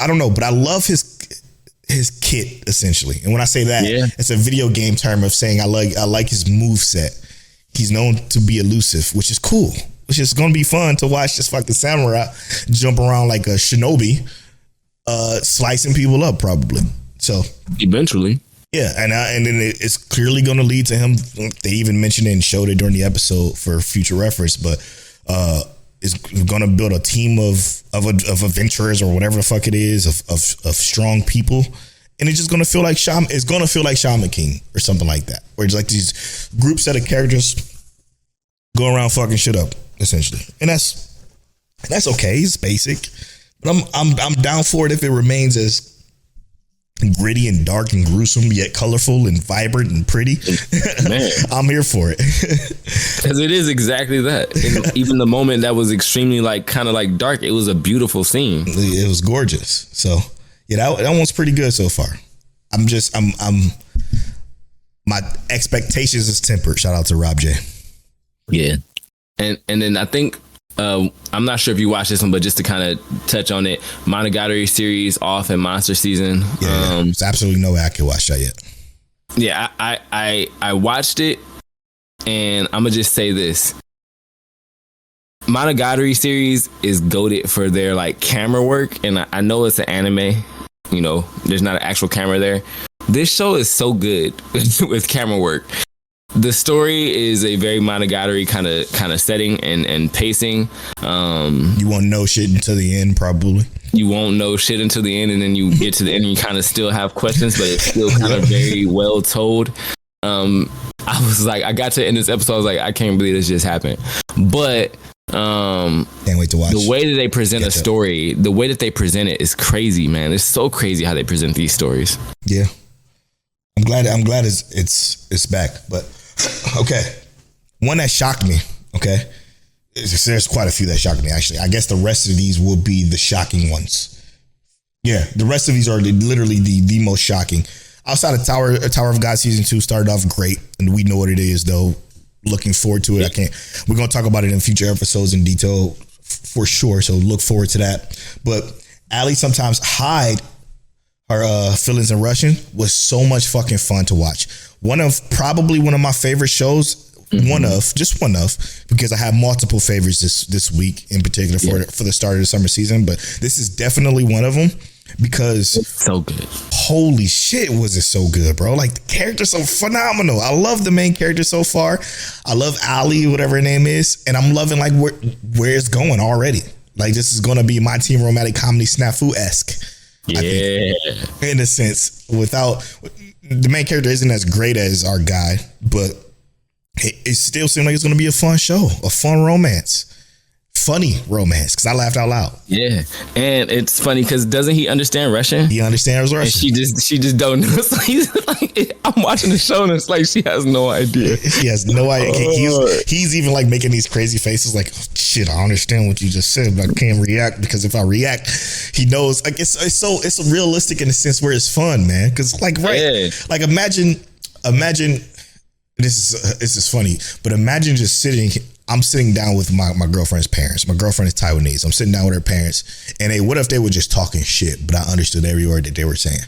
I don't know. But I love his kit essentially. And when I say that, it's a video game term of saying I like his move set. He's known to be elusive, which is cool. Which is going to be fun to watch this fucking samurai jump around like a shinobi, slicing people up probably. So eventually. Yeah, and then it's clearly going to lead to him. They even mentioned it and showed it during the episode for future reference, but it's going to build a team of adventurers or whatever the fuck it is of strong people, and it's just going to feel like Shaman. It's going to feel like Shaman King or something like that, where it's like these group set of characters go around fucking shit up essentially, and that's okay. It's basic, but I'm down for it if it remains as gritty and dark and gruesome yet colorful and vibrant and pretty. Man. I'm here for it because it is exactly that. And even the moment that was extremely kind of dark, it was a beautiful scene. It was gorgeous. So yeah, that one's pretty good so far. I'm my expectations is tempered. Shout out to Rob J. Yeah, and then I think I'm not sure if you watched this one, but just to kind of touch on it, Monogatari series off in Monster season. Yeah, there's absolutely no way I can watch that yet. Yeah, I watched it, and I'm gonna just say this: Monogatari series is goated for their camera work, and I know it's an anime. You know, there's not an actual camera there. This show is so good with camera work. The story is a very Monogatari kind of setting and pacing. You won't know shit until the end, probably. You won't know shit until the end, and then you get to the end and you kind of still have questions, but it's still kind of very well told. I was I got to end this episode, I was like, I can't believe this just happened. But can't wait to watch. The way that they present a story, the way that they present it is crazy, man. It's so crazy how they present these stories. Yeah. I'm glad it's back, but okay. One that shocked me, okay? There's quite a few that shocked me, actually. I guess the rest of these will be the shocking ones. Yeah, the rest of these are literally the most shocking. Outside of Tower of God season 2 started off great, and we know what it is, though. Looking forward to it. We're gonna talk about it in future episodes in detail for sure. So look forward to that. But Allie sometimes hide her feelings in Russian was so much fucking fun to watch. Probably one of my favorite shows. Mm-hmm. Because I have multiple favorites this week in particular for the start of the summer season. But this is definitely one of them because so good. Holy shit, was it so good, bro? Like, the character's so phenomenal. I love the main character so far. I love Alya, whatever her name is, and I'm loving like where it's going already. Like, this is gonna be my teen romantic comedy snafu-esque. Yeah, in a sense, without the main character isn't as great as our guy, but it still seems like it's gonna be a fun show, a fun romance. Funny romance, because I laughed out loud. Yeah, and it's funny because doesn't he understand Russian? He understands Russian. And she just don't know. So he's like, I'm watching the show and it's like she has no idea. She has no idea. He's even like making these crazy faces, like, oh, shit, I understand what you just said, but I can't react because if I react, he knows. Like, it's realistic in a sense where it's fun, man. Because like like imagine this is funny, but imagine just I'm sitting down with my girlfriend's parents. My girlfriend is Taiwanese. I'm sitting down with her parents, and what if they were just talking shit, but I understood every word that they were saying?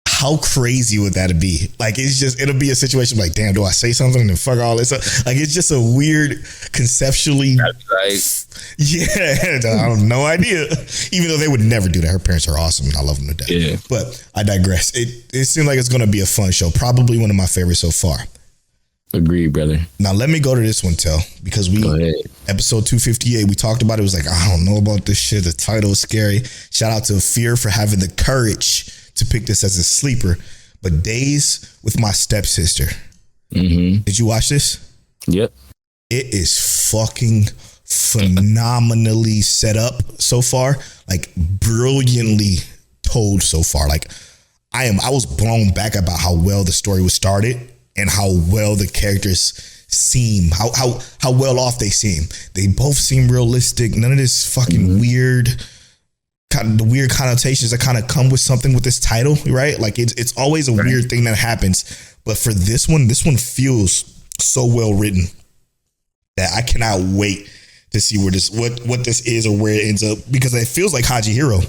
How crazy would that be? Like, it'll be a situation like, damn, do I say something and fuck all this up? Like, it's just a weird conceptually. That's right. Yeah, I have no idea. Even though they would never do that. Her parents are awesome and I love them to death. Yeah. But I digress. It seems like it's going to be a fun show. Probably one of my favorites so far. Agreed, brother. Now let me go to this one, Telle, because episode 258, we talked about it. It was like, I don't know about this shit. The title is scary. Shout out to Fear for having the courage to pick this as a sleeper. But Days with My Stepsister. Mm-hmm. Did you watch this? Yep. It is fucking phenomenally set up so far. Like, brilliantly told so far. Like, I was blown back about how well the story was started. And how well the characters seem, how well off they seem. They both seem realistic. None of this fucking weird, kind of the weird connotations that kind of come with something with this title, right? Like it's always a weird thing that happens. But for this one feels so well written that I cannot wait to see where what this is or where it ends up, because it feels like Haji Hero.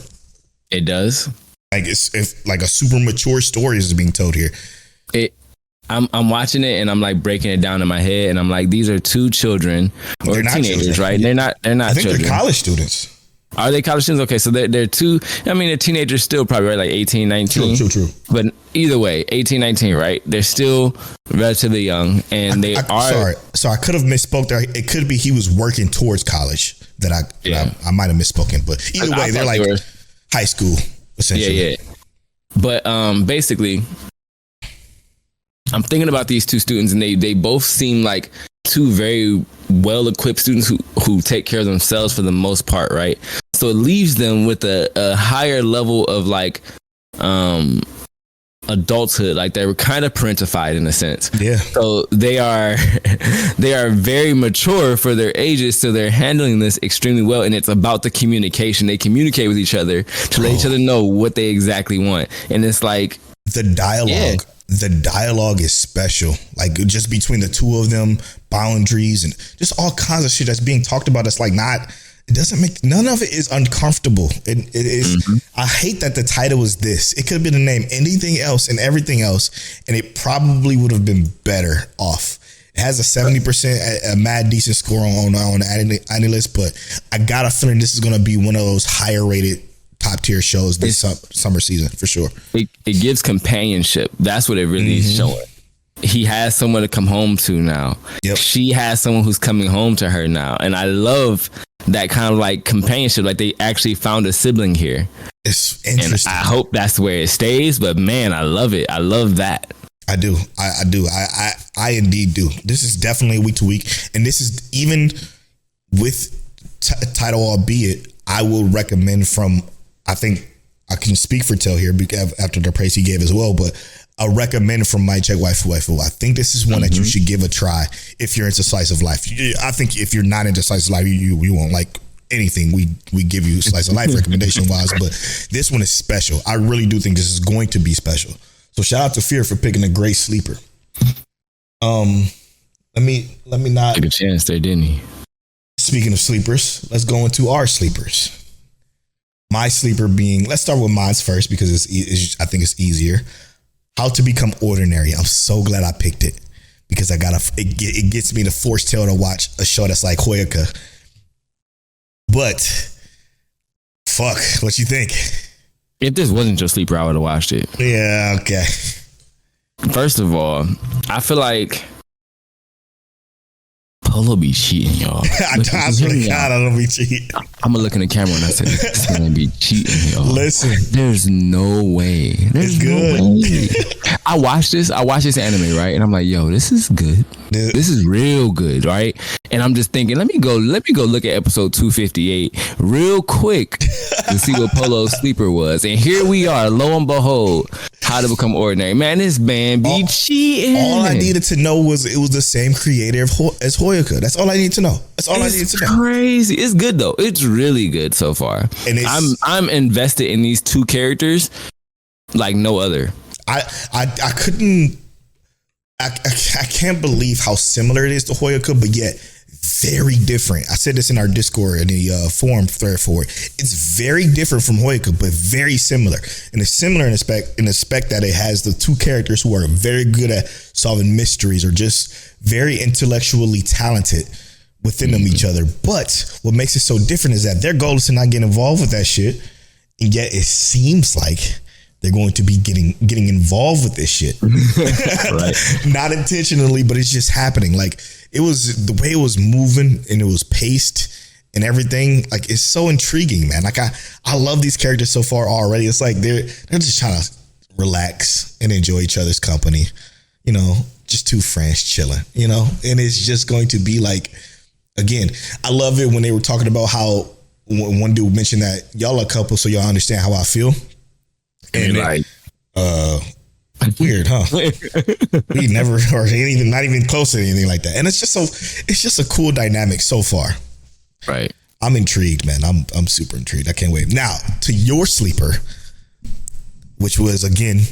It does. Like it's like a super mature story is being told here. I'm watching it and I'm like breaking it down in my head and I'm like, these are two children or teenagers, children, right? They're not I think children. They're college students. Are they college students? Okay, so they're two. I mean, they're teenagers still, probably, right? Like 18, 19. True. But either way, 18, 19, right? They're still relatively young, and they are. Sorry, I could have misspoke there. It could be he was working towards college. I might have misspoken, but either way, they're like high school essentially. Yeah. But basically, I'm thinking about these two students, and they both seem like two very well-equipped students who take care of themselves for the most part, right? So it leaves them with a higher level of like adulthood, like they were kind of parentified in a sense. Yeah. So they are very mature for their ages, so they're handling this extremely well, and it's about the communication. They communicate with each other to let each other know what they exactly want, and it's like the dialogue. Yeah. The dialogue is special, like just between the two of them, boundaries and just all kinds of shit that's being talked about. That's like it doesn't make, none of it is uncomfortable. It is. Mm-hmm. I hate that the title is this. It could have been the name anything else and everything else, and it probably would have been better off. It has a 70%, a mad decent score on the AniList, but I got a feeling this is going to be one of those higher rated top tier shows this summer season for sure. It gives companionship. That's what it really is showing. He has someone to come home to now. Yep. She has someone who's coming home to her now. And I love that kind of like companionship. Like they actually found a sibling here. It's interesting. And I hope that's where it stays. But man, I love it. I love that. I do. I do. I indeed do. This is definitely week to week. And this is even with title albeit, I will recommend from, I think I can speak for Telle here because after the praise he gave as well, but I recommend from Might Check Waifu. I think this is one that you should give a try if you're into slice of life. I think if you're not into slice of life, you won't like anything we give you slice of life recommendation wise, but this one is special. I really do think this is going to be special. So shout out to Fear for picking a great sleeper. Let me not took a chance there, didn't he? Speaking of sleepers, let's go into our sleepers. My sleeper being, let's start with mine first because I think it's easier. How to Become Ordinary. I'm so glad I picked it because it gets me to force Telle to watch a show that's like Hoyoka. But fuck, what you think? If this wasn't your sleeper, I would have watched it. Yeah, okay. First of all, I feel like Polow be cheating, y'all. I swear to God, I don't be cheating. I'm gonna look in the camera and I say, this gonna be cheating, y'all. Listen, there's no way. There's it's good. No way. I watched this anime, right? And I'm like, yo, this is good. This is real good, right? And I'm just thinking, let me go look at episode 258 real quick to see what Polow's sleeper was. And here we are, lo and behold, How to Become Ordinary. Man, this man be cheating. All I needed to know was it was the same creator as Hoyoka. That's all I need to know. That's all I needed to know. Crazy. It's good though. It's really good so far. And I'm invested in these two characters like no other. I can't believe how similar it is to Hoyoka, but yet very different. I said this in our Discord in the forum thread for it. It's very different from Hoyoka, but very similar. And it's similar in the spec that it has the two characters who are very good at solving mysteries or just very intellectually talented within them each other. But what makes it so different is that their goal is to not get involved with that shit. And yet it seems like they're going to be getting involved with this shit. Right. Not intentionally, but it's just happening. Like, it was the way it was moving and it was paced and everything. Like, it's so intriguing, man. Like, I love these characters so far already. It's like they're just trying to relax and enjoy each other's company. You know, just two friends chilling, you know? And it's just going to be like, again, I love it when they were talking about how one dude mentioned that y'all are a couple, so y'all understand how I feel. And like, weird, huh? We never, or even not even close to anything like that. And it's just a cool dynamic so far. Right. I'm intrigued, man. I'm super intrigued. I can't wait. Now to your sleeper, which was again,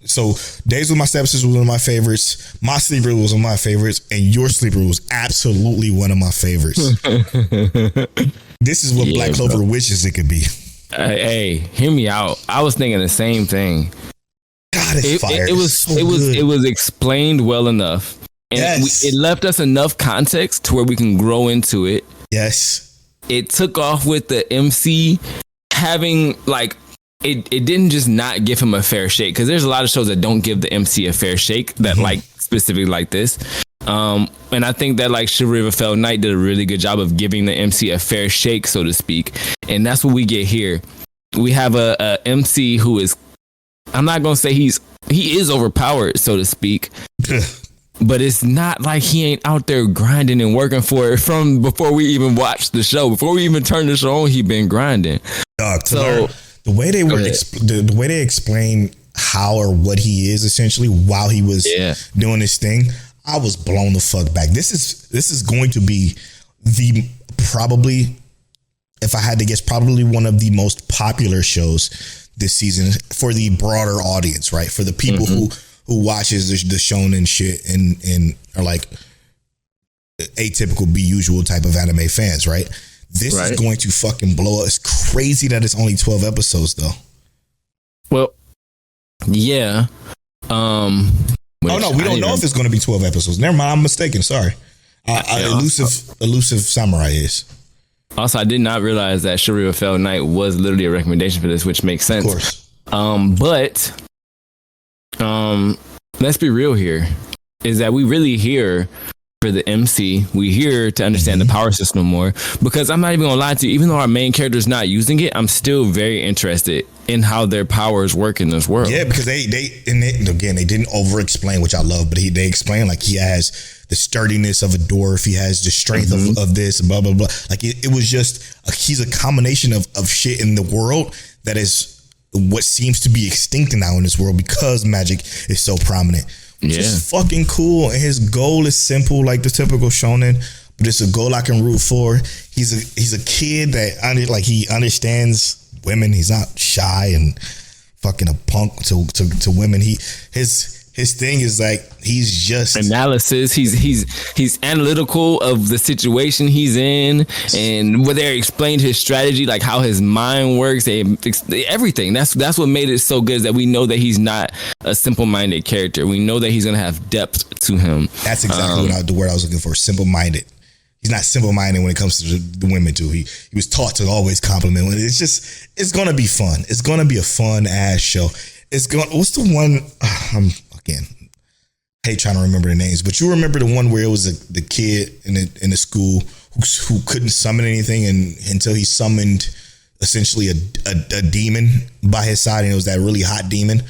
so Days with My Stepsister was one of my favorites. My sleeper was one of my favorites, and your sleeper was absolutely one of my favorites. This is what Black Clover wishes it could be. Hey, hear me out. I was thinking the same thing. God, it's fire. It was explained well enough, and it left us enough context to where we can grow into it. Yes, it took off with the MC having like it didn't just not give him a fair shake, because there's a lot of shows that don't give the MC a fair shake that like specifically like this. And I think that like Chivalry of a Failed Knight did a really good job of giving the MC a fair shake, so to speak. And that's what we get here. We have a MC who is, I'm not going to say he is overpowered, so to speak, but it's not like he ain't out there grinding and working for it from before we even watched the show. Before we even turned the show on, he been grinding. So the way they were, the way they explain how or what he is essentially while he was doing this thing, I was blown the fuck back. This is going to be probably, if I had to guess, probably one of the most popular shows this season for the broader audience, right? For the people who watches the shonen shit and are like atypical, be usual type of anime fans, right? This is going to fucking blow up. It's crazy that it's only 12 episodes though. Well, yeah. We don't know if it's going to be 12 episodes. Never mind, I'm mistaken. Sorry. Elusive Samurai is. Also, I did not realize that Chivalry of a Failed Knight was literally a recommendation for this, which makes sense. Of course. But let's be real here, is that we really here for the MC. We here to understand the power system more, because I'm not even gonna lie to you, even though our main character is not using it, I'm still very interested in how their powers work in this world. Yeah, because they didn't over explain, which I love, but they explain like he has the sturdiness of a dwarf, he has the strength of this, blah blah blah. Like it was just he's a combination of shit in the world that is what seems to be extinct now in this world because magic is so prominent. Which is fucking cool. And his goal is simple, like the typical shonen, but it's a goal I can root for. He's a kid that he understands women. He's not shy and fucking a punk to women. His thing is like he's just analysis. He's analytical of the situation he's in, and where they explained his strategy, like how his mind works, everything. That's what made it so good, is that we know that he's not a simple-minded character. We know that he's gonna have depth to him. That's exactly the word I was looking for. Simple-minded. He's not simple-minded when it comes to the women too. He was taught to always compliment women. It's gonna be fun. It's gonna be a fun ass show. What's the one? Again, hate trying to remember the names, but you remember the one where it was the kid in the school who couldn't summon anything until he summoned essentially a demon by his side, and it was that really hot demon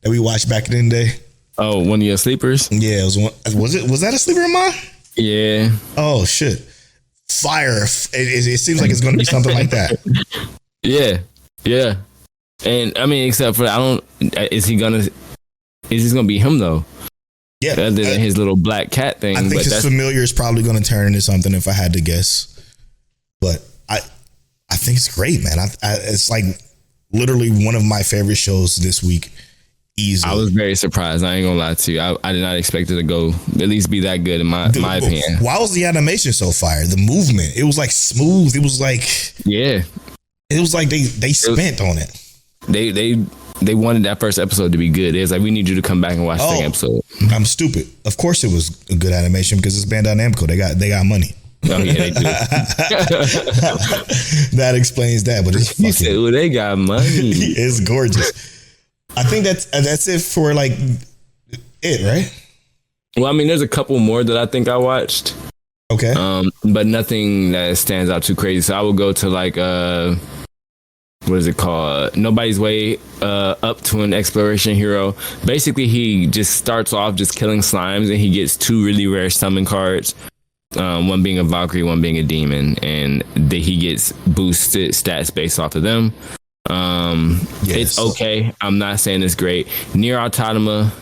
that we watched back in the day. Oh, one of your sleepers? Yeah, it was one. Was that a sleeper of mine? Yeah. Oh shit! Fire! It seems like it's going to be something like that. Yeah. And I mean, except for is this gonna be him though? Yeah. Other than his little black cat thing. I think his familiar is probably going to turn into something if I had to guess. But I think it's great, man. It's like literally one of my favorite shows this week. Easily. I was very surprised. I ain't gonna lie to you. I did not expect it to go at least be that good in my opinion. Why was the animation so fire? The movement, it was like smooth. It was like It was like they spent on it. They wanted that first episode to be good. It was like, we need you to come back and watch the second episode. I'm stupid. Of course it was a good animation because it's Bandai Namco. They got money. Oh yeah, they do. That explains that. But it's you said, well, they got money. It's gorgeous. I think that's it for like it, right? Well, I mean, there's a couple more that I think I watched. Okay. But nothing that stands out too crazy. So I will go to like what is it called? Nobody's Way up to an exploration hero. Basically, he just starts off just killing slimes, and he gets 2 really rare summon cards. One being a Valkyrie, one being a demon, and he gets boosted stats based off of them. Yes. It's okay. I'm not saying it's great. Nier Automata,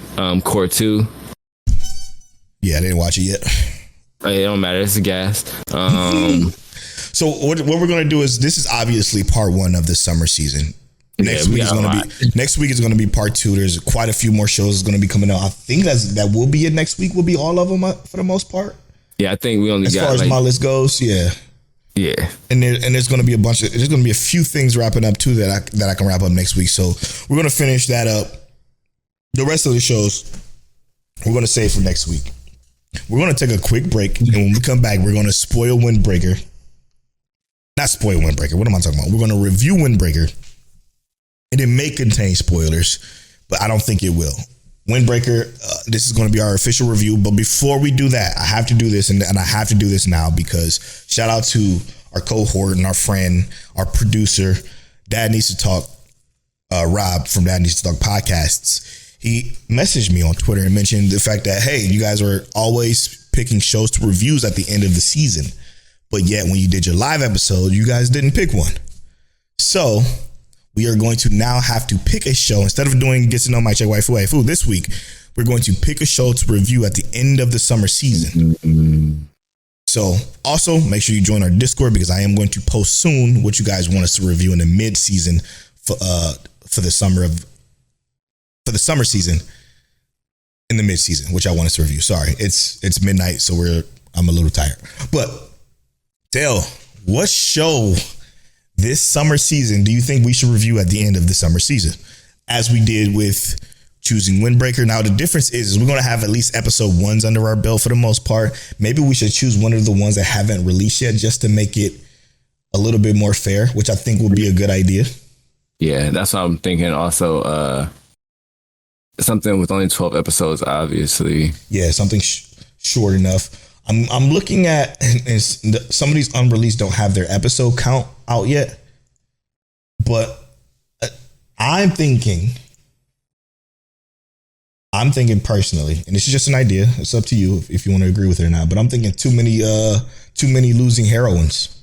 Core 2. Yeah, I didn't watch it yet. It don't matter. It's a gas. So what we're gonna do is, this is obviously part 1 of the summer season. Next week is gonna be part 2. There's quite a few more shows going to be coming out. I think that will be it. Next week will be all of them for the most part. Yeah, I think we only as far as my list goes. Yeah. And there's going to be there's going to be a few things wrapping up too that I can wrap up next week. So we're going to finish that up. The rest of the shows we're going to save for next week. We're going to take a quick break, and when we come back, we're going to spoil Windbreaker. Not spoil Windbreaker. What am I talking about? We're going to review Windbreaker, and it may contain spoilers, but I don't think it will. Windbreaker, this is going to be our official review. But before we do that, I have to do this, and I have to do this now because shout out to our cohort and our friend, our producer, Dad Needs to Talk, Rob from Dad Needs to Talk Podcasts. He messaged me on Twitter and mentioned the fact that, hey, you guys are always picking shows to reviews at the end of the season. But yet when you did your live episode, you guys didn't pick one. So we are going to now have to pick a show. Instead of doing Get to Know My Check Waifu this week, we're going to pick a show to review at the end of the summer season. Mm-hmm. So also make sure you join our Discord because I am going to post soon what you guys want us to review in the mid-season for the summer season in the mid-season, which I want us to review. Sorry, it's midnight, so I'm a little tired. But Telle, what show this summer season do you think we should review at the end of the summer season, as we did with choosing Windbreaker? Now the difference is we're going to have at least episode 1s under our belt for the most part. Maybe we should choose one of the ones that haven't released yet, just to make it a little bit more fair, which I think would be a good idea. Yeah, that's what I'm thinking. Also, something with only 12 episodes, obviously. Yeah, something short enough. I'm looking at, and some of these unreleased don't have their episode count out yet, but I'm thinking personally, and this is just an idea. It's up to you if you want to agree with it or not. But I'm thinking too many losing heroines.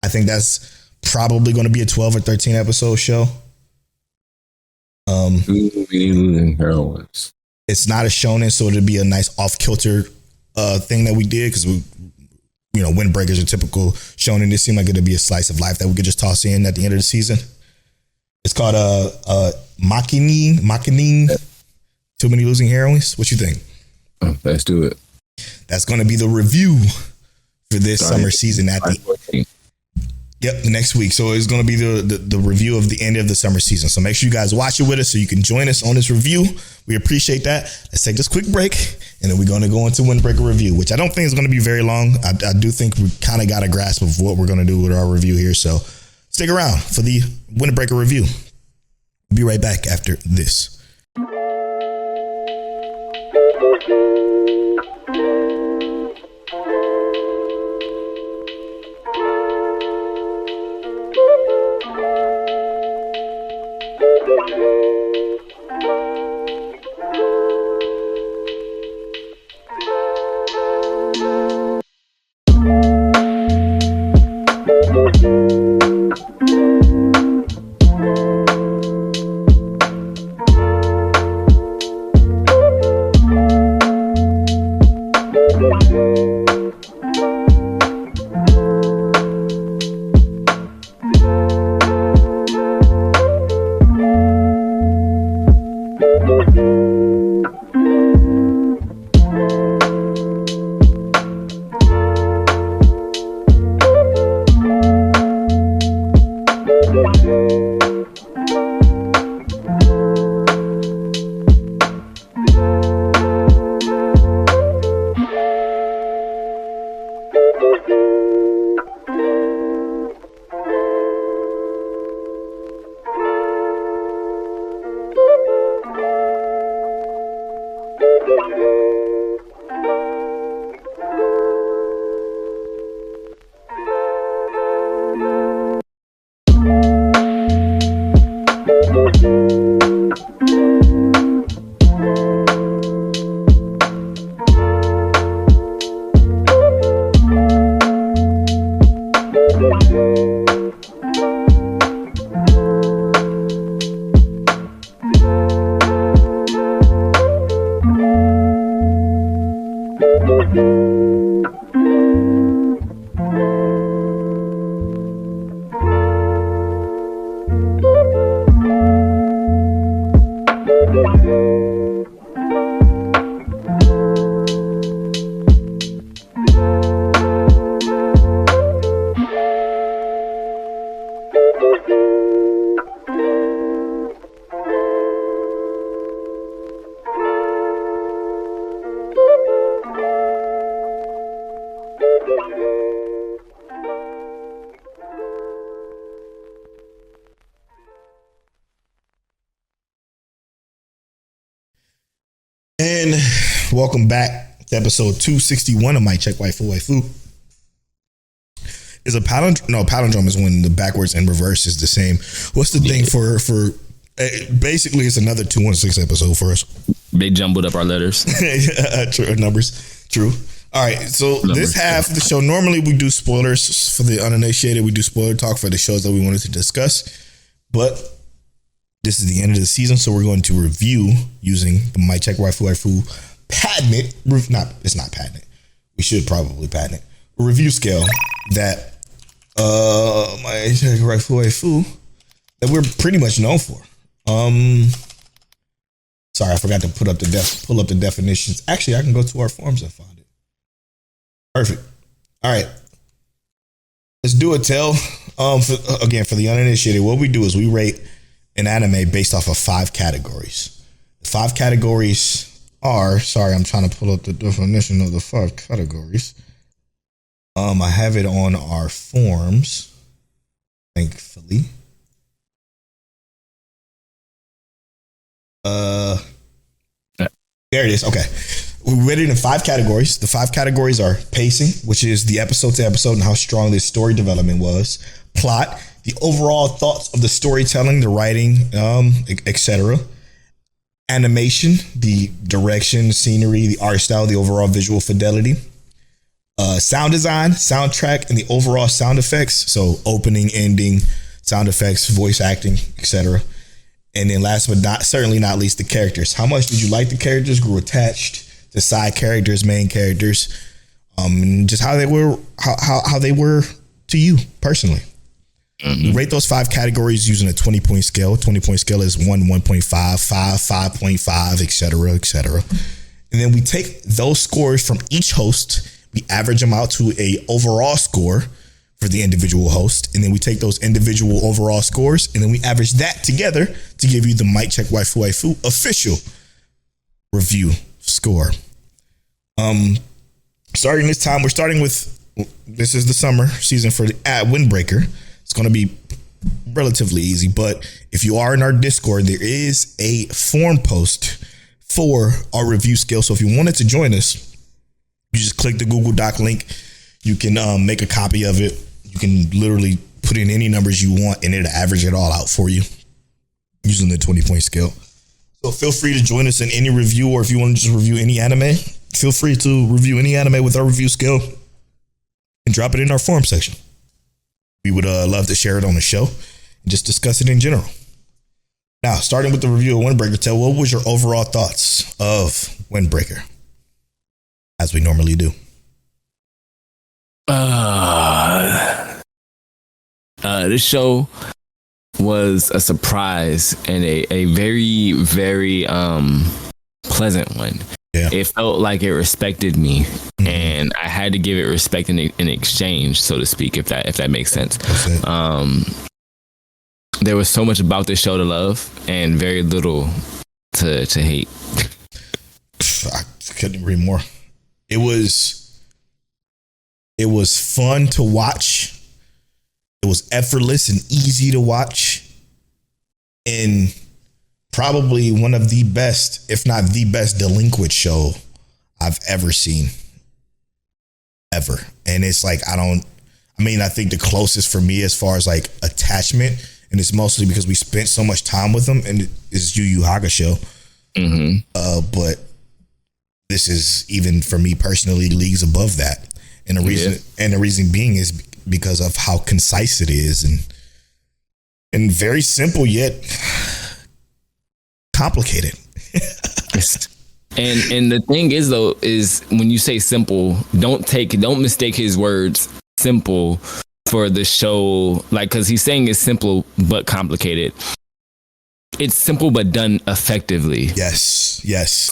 I think that's probably going to be a 12 or 13 episode show. Too many losing heroines. It's not a shonen, so it'd be a nice off kilter thing that we did because Windbreaker is a typical shonen. It seemed like it'd be a slice of life that we could just toss in at the end of the season. It's called Makinin. Too many losing heroines. What you think? Let's do it. That's going to be the review for this summer season at the Yep, the next week. So it's going to be the review of the end of the summer season. So make sure you guys watch it with us so you can join us on this review. We appreciate that. Let's take this quick break, and then we're going to go into Windbreaker review, which I don't think is going to be very long. I do think we kind of got a grasp of what we're going to do with our review here. So stick around for the Windbreaker review. We'll be right back after this. And welcome back to episode 261 of Mic Check Waifu. Is a palindrome? No, palindrome is when the backwards and reverse is the same. What's the thing for basically it's another 216 episode for us. They jumbled up our letters. True, numbers. True. All right. So this half of the show, normally we do spoilers for the uninitiated. We do spoiler talk for the shows that we wanted to discuss. But this is the end of the season, so we're going to review using the Mic Check Waifu patent. It's not patent. We should probably patent it. A review scale that Mic Check Waifu that we're pretty much known for. Sorry, I forgot to pull up the definitions. Actually, I can go to our forums and find it. Perfect. All right. Let's do it, Telle. For the uninitiated, what we do is we rate an anime based off of 5 categories. The 5 categories are, sorry, I'm trying to pull up the definition of the 5 categories. I have it on our forums, thankfully. There it is. Okay. We rated it in 5 categories. The 5 categories are pacing, which is the episode to episode and how strong this story development was. Plot, the overall thoughts of the storytelling, the writing, etc. Animation, the direction, scenery, the art style, the overall visual fidelity. Sound design, soundtrack, and the overall sound effects. So opening, ending, sound effects, voice acting, etc. And then last but certainly not least, the characters. How much did you like the characters? Grew attached to side characters, main characters, just how they were, how they were to you personally. Mm-hmm. We rate those 5 categories using a 20-point scale. 20-point scale is 1, 1.5, 5, 5.5, etc., etc. And then we take those scores from each host. We average them out to a overall score for the individual host, and then we take those individual overall scores, and then we average that together to give you the Mic Check Waifu official review score. Starting this time, we're starting with, this is the summer season for the Windbreaker. It's going to be relatively easy, but if you are in our Discord, there is a forum post for our review scale. So if you wanted to join us, you just click the Google Doc link. You can make a copy of it. You can literally put in any numbers you want and it'll average it all out for you using the 20-point scale. So feel free to join us in any review, or if you want to just review any anime, feel free to review any anime with our review scale and drop it in our forum section. We would love to share it on the show and just discuss it in general. Now, starting with the review of Windbreaker, Tell, what was your overall thoughts of Windbreaker? As we normally do. This show was a surprise and a very, very pleasant one. Yeah. It felt like it respected me, and I had to give it respect in exchange, so to speak, if that makes sense. There was so much about this show to love and very little to hate. I couldn't agree more. It was fun to watch. It was effortless and easy to watch, and probably one of the best, if not the best, delinquent show I've ever seen. Ever. And it's like, I think the closest for me as far as like attachment, and it's mostly because we spent so much time with them, and it's Yu Yu Hakusho. But this is, even for me personally, leagues above that. And the reason being is because of how concise it is and very simple yet complicated. And the thing is, though, is when you say simple, don't mistake his words simple for the show, like, because he's saying it's simple but complicated. It's simple but done effectively. Yes.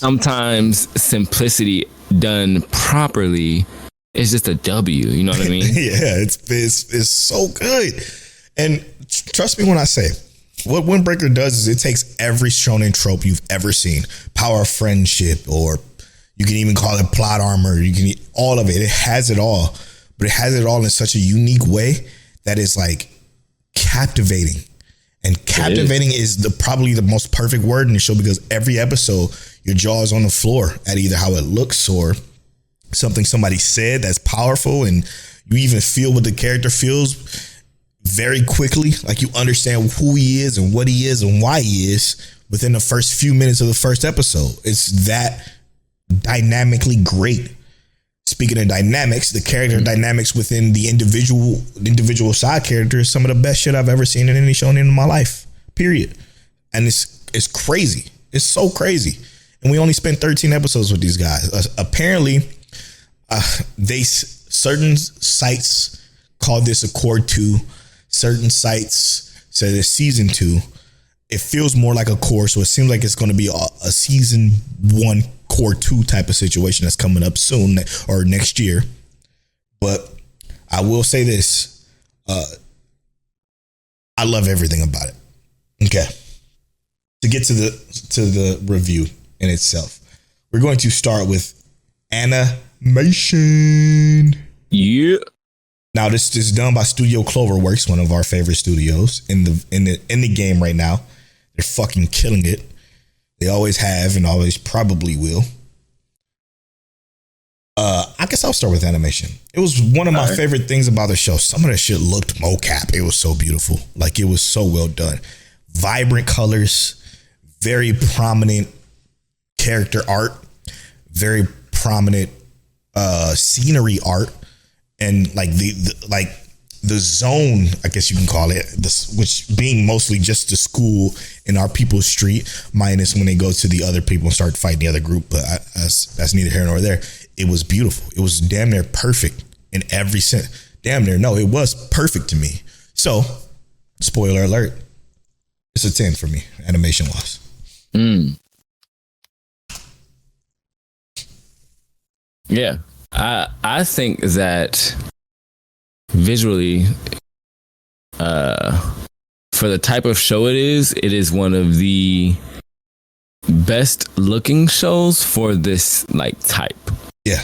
Sometimes simplicity done properly is just a W. You know what I mean? Yeah, it's so good. And trust me when I say, what Windbreaker does is it takes every shonen trope you've ever seen, power of friendship, or you can even call it plot armor. You can all of it. It has it all, but it has it all in such a unique way that is like captivating. And captivating is probably the most perfect word in the show, because every episode your jaw is on the floor at either how it looks or something somebody said that's powerful, and you even feel what the character feels very quickly. Like you understand who he is and what he is and why he is within the first few minutes of the first episode. It's that dynamically great. Speaking of dynamics, the character dynamics within the individual side character is some of the best shit I've ever seen in any shonen in my life, period. And it's crazy. It's so crazy. And we only spent 13 episodes with these guys. Apparently, certain sites call this a core 2. Certain sites say it's season 2. It feels more like a core, so it seems like it's going to be a season 1 core 2 type of situation that's coming up soon or next year. But I will say this, I love everything about it. Okay, to get to the review in itself, we're going to start with animation. Yeah. Now this is done by Studio Cloverworks, one of our favorite studios in the game right now. They're fucking killing it. They always have and always probably will. I guess I'll start with animation. It was one of my favorite things about the show. Some of the shit looked mocap. It was so beautiful. Like, it was so well done. Vibrant colors, very prominent character art, very prominent scenery art, and like the zone, I guess you can call it, which being mostly just the school in our people's street, minus when they go to the other people and start fighting the other group. But that's neither here nor there. It was beautiful. It was damn near perfect in every sense. Damn near, no, it was perfect to me. So, spoiler alert, it's a 10 for me, animation wise. Yeah, I think that visually, for the type of show it is one of the best looking shows for this like type. Yeah.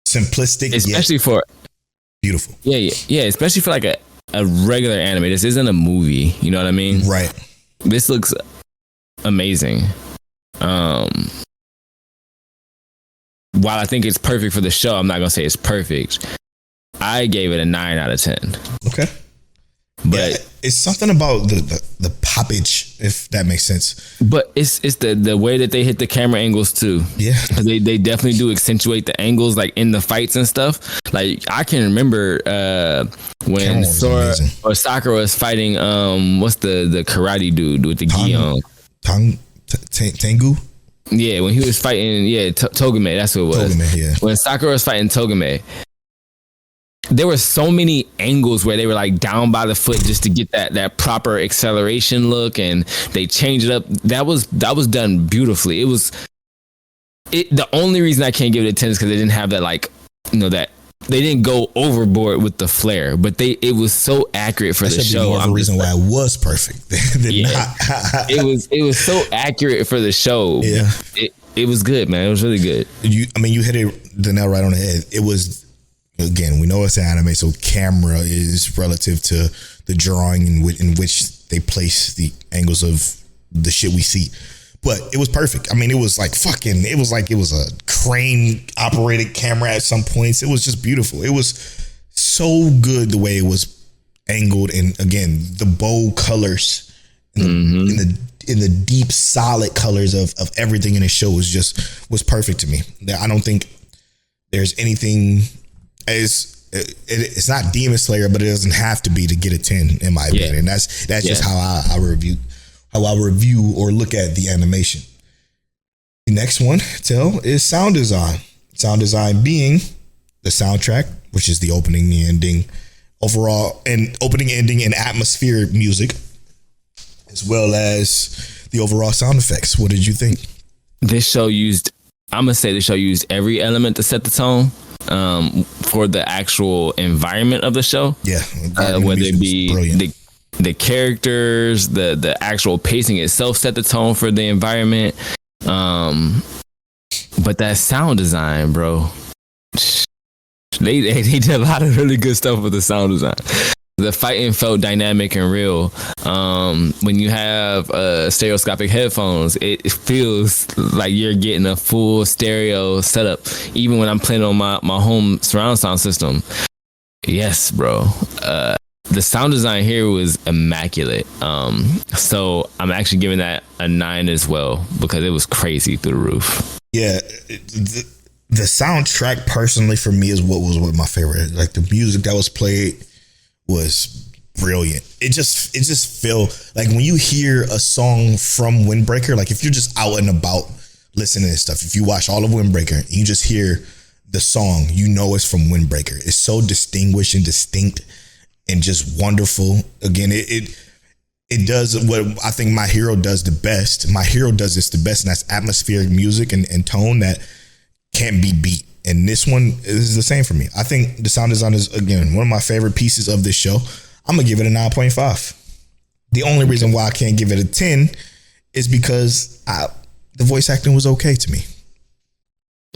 Simplistic, especially for beautiful. Yeah. Especially for like a regular anime. This isn't a movie. You know what I mean? Right. This looks amazing. While I think it's perfect for the show, I'm not gonna say it's perfect. I gave it a 9 out of 10. Okay. But it's something about the poppage, if that makes sense. But it's the way that they hit the camera angles too. Yeah. They definitely do accentuate the angles like in the fights and stuff. Like I can remember when Sora or Sakura was fighting what's the karate dude with the gi on? Tengu? Yeah, when he was fighting, Togame, that's what it was. Togame, yeah. When Sakura was fighting Togame, there were so many angles where they were like down by the foot just to get that proper acceleration look, and they changed it up. That was done beautifully. The only reason I can't give it a 10 is because they didn't have that that they didn't go overboard with the flare, but it was so accurate for the show. More of a reason why it was perfect. It was so accurate for the show. Yeah, it was good, man. It was really good. You hit the nail right on the head. It was, again, we know it's an anime, so camera is relative to the drawing in which they place the angles of the shit we see. But it was perfect. I mean, it was like it was a crane operated camera at some points. It was just beautiful. It was so good the way it was angled, and again, the bold colors in the deep solid colors of everything in the show was perfect to me. I don't think there's anything it's not Demon Slayer, but it doesn't have to be to get a 10 in my opinion. And that's just how I review or look at the animation. The next one, Telle, is sound design. Sound design being the soundtrack, which is the opening, the ending, overall, and opening, ending, and atmospheric music, as well as the overall sound effects. What did you think? I'm gonna say this show used every element to set the tone for the actual environment of the show. Yeah, whether it be the characters, the actual pacing itself set the tone for the environment. But that sound design, bro, they did a lot of really good stuff with the sound design. The fighting felt dynamic and real. When you have stereoscopic headphones, it feels like you're getting a full stereo setup. Even when I'm playing on my home surround sound system. Yes, bro. The sound design here was immaculate. So I'm actually giving that a 9 as well, because it was crazy through the roof. Yeah, the soundtrack personally for me is what was my favorite. Like the music that was played was brilliant. It just felt like when you hear a song from Windbreaker, like if you're just out and about listening to stuff, if you watch all of Windbreaker and you just hear the song, you know it's from Windbreaker. It's so distinguished and distinct and just wonderful. Again, it does what I think My Hero does the best. My Hero does this the best, and that's atmospheric music and tone that can't be beat. And this one is the same for me. I think the sound design is, again, one of my favorite pieces of this show. I'm going to give it a 9.5. The only reason why I can't give it a 10 is because the voice acting was okay to me.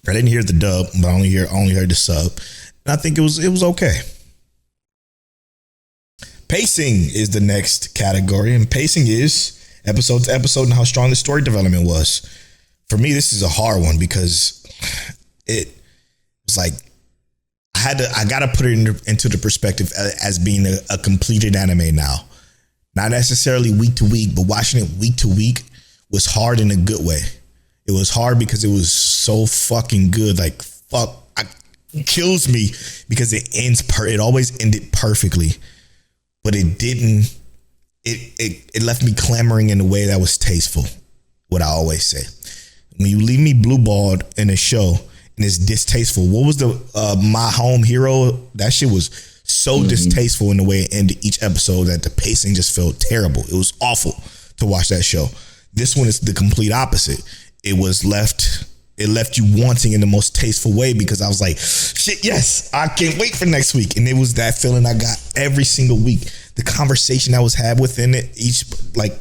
I didn't hear the dub, but I only heard the sub. And I think it was okay. Pacing is the next category, and pacing is episode to episode and how strong the story development was. For me, this is a hard one because it was like I gotta put it into the perspective as being a completed anime now. Not necessarily week to week, but watching it week to week was hard in a good way. It was hard because it was so fucking good. Like it kills me because it always ended perfectly. But it didn't, it left me clamoring in a way that was tasteful, what I always say. When you leave me blue-balled in a show and it's distasteful, what was the My Home Hero? That shit was so distasteful in the way it ended each episode that the pacing just felt terrible. It was awful to watch that show. This one is the complete opposite. It was left it left you wanting in the most tasteful way, because I was like, shit, yes, I can't wait for next week. And it was that feeling I got every single week. The conversation that was had within it, each like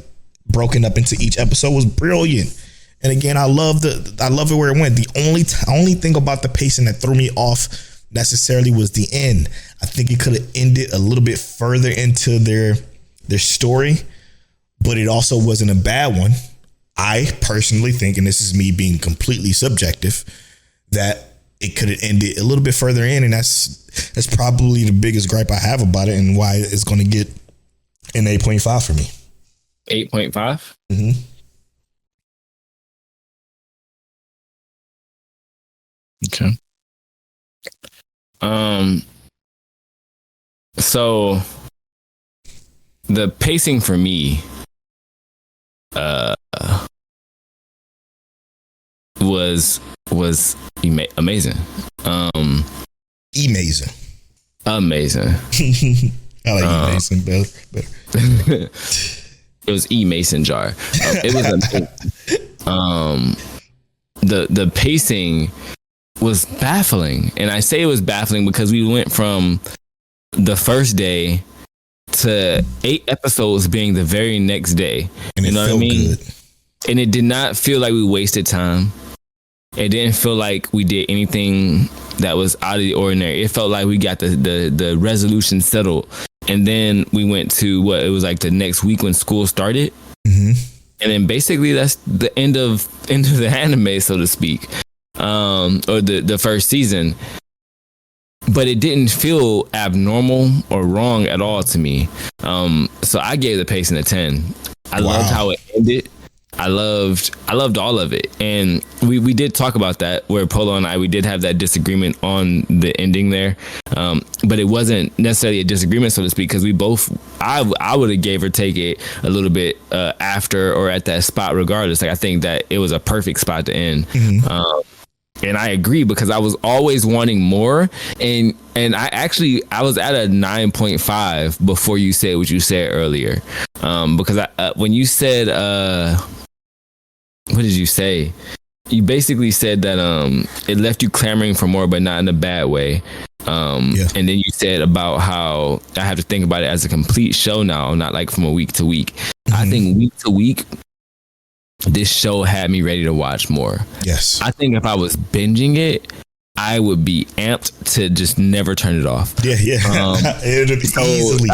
broken up into each episode, was brilliant. And again, I love it where it went. The only thing about the pacing that threw me off necessarily was the end. I think it could have ended a little bit further into their story, but it also wasn't a bad one. I personally think, and this is me being completely subjective, that it could have ended a little bit further in, and that's probably the biggest gripe I have about it, and why it's going to get an 8.5 for me. 8.5? Mm-hmm. Okay. So the pacing for me was amazing. Amazing. I like Mason better. It was Mason jar. It was amazing. The pacing was baffling, and I say it was baffling because we went from the first day to 8 episodes being the very next day. And you know what I mean? Good. And it did not feel like we wasted time. It didn't feel like we did anything that was out of the ordinary. It felt like we got the resolution settled. And then we went to it was like the next week when school started. Mm-hmm. And then basically that's the end of the anime, so to speak. Or the first season. But it didn't feel abnormal or wrong at all to me. So I gave the pacing a 10. I loved how it ended. I loved all of it. And we did talk about that, where Polow and we did have that disagreement on the ending there. But it wasn't necessarily a disagreement, so to speak, because we both, I would have gave or take it a little bit after or at that spot regardless. Like, I think that it was a perfect spot to end. Mm-hmm. And I agree, because I was always wanting more. And I was at a 9.5 before you said what you said earlier. Because when you said, what did you say? You basically said that it left you clamoring for more, but not in a bad way. And then you said about how I have to think about it as a complete show now, not like from a week to week. Mm-hmm. I think week to week, this show had me ready to watch more. Yes. I think if I was binging it, I would be amped to just never turn it off. Yeah. Easily.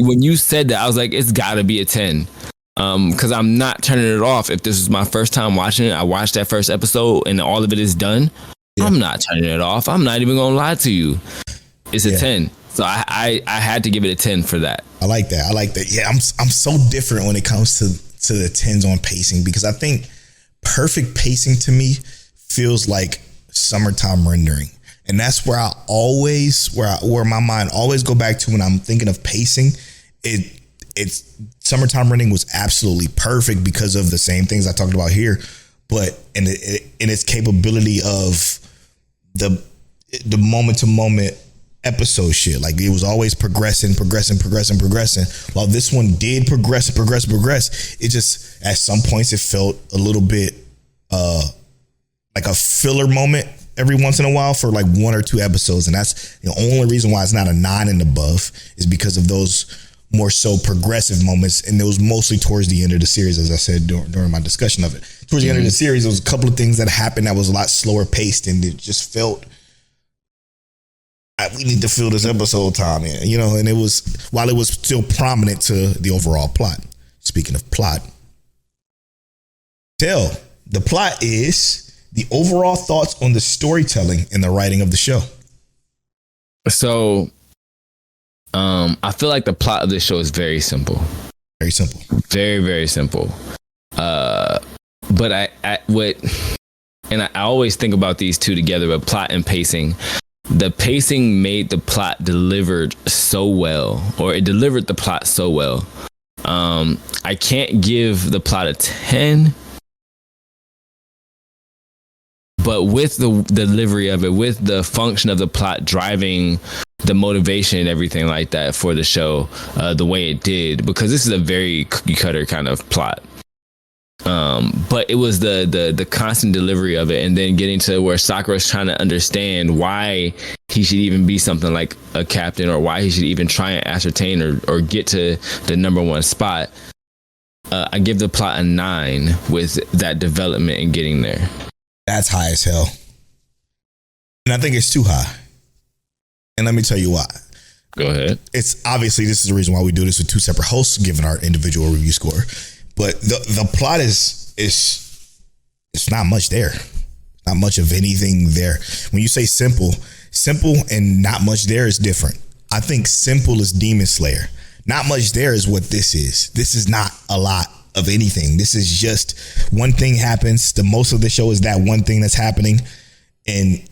When you said that, I was like, it's got to be a 10. Because I'm not turning it off. If this is my first time watching it, I watched that first episode and all of it is done. Yeah. I'm not turning it off. I'm not even going to lie to you. It's a 10. So I had to give it a 10 for that. I like that. Yeah, I'm so different when it comes to the 10s on pacing, because I think perfect pacing to me feels like summertime rendering. And that's where where my mind always go back to when I'm thinking of pacing. It's summertime rendering was absolutely perfect because of the same things I talked about here, but in its capability of the moment to moment episode shit. Like, it was always progressing. While this one did progress. It just, at some points, it felt a little bit like a filler moment every once in a while for like 1 or 2 episodes. And that's the only reason why it's not a 9 and above, is because of those more so progressive moments. And it was mostly towards the end of the series, as I said during my discussion of it. Towards the end of the series, there was a couple of things that happened that was a lot slower paced, and it just felt, we need to fill this episode time in, and it was, while it was still prominent to the overall plot. Speaking of plot, Telle, the plot is the overall thoughts on the storytelling and the writing of the show. So, I feel like the plot of this show is very simple. Very simple. Very, very simple. But I always think about these two together, but plot and pacing. The pacing made the plot delivered so well, or it delivered the plot so well. I can't give the plot a 10, but with the delivery of it, with the function of the plot driving the motivation and everything like that for the show, the way it did, because this is a very cookie cutter kind of plot. But it was the constant delivery of it, and then getting to where Sakura's trying to understand why he should even be something like a captain, or why he should even try and ascertain or get to the number one spot. I give the plot a 9 with that development and getting there. That's high as hell. And I think it's too high. And let me tell you why. Go ahead. It's obviously, this is the reason why we do this with 2 separate hosts, given our individual review score. But the plot is it's not much there. Not much of anything there. When you say simple and not much there is different. I think simple is Demon Slayer. Not much there is what this is. This is not a lot of anything. This is just one thing happens. The most of the show is that one thing that's happening. And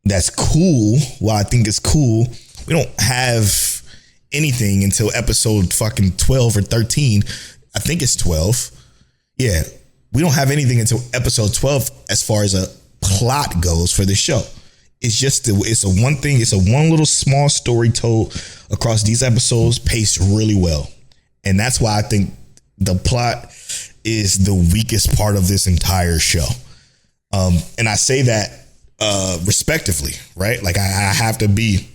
that's cool. Well, I think it's cool. We don't have anything until episode fucking 12 or 13. I think it's 12. Yeah. We don't have anything until episode 12 as far as a plot goes for the show. It's just, it's a one thing. It's a one little small story told across these episodes, paced really well. And that's why I think the plot is the weakest part of this entire show. And I say that respectively, right? Like I have to be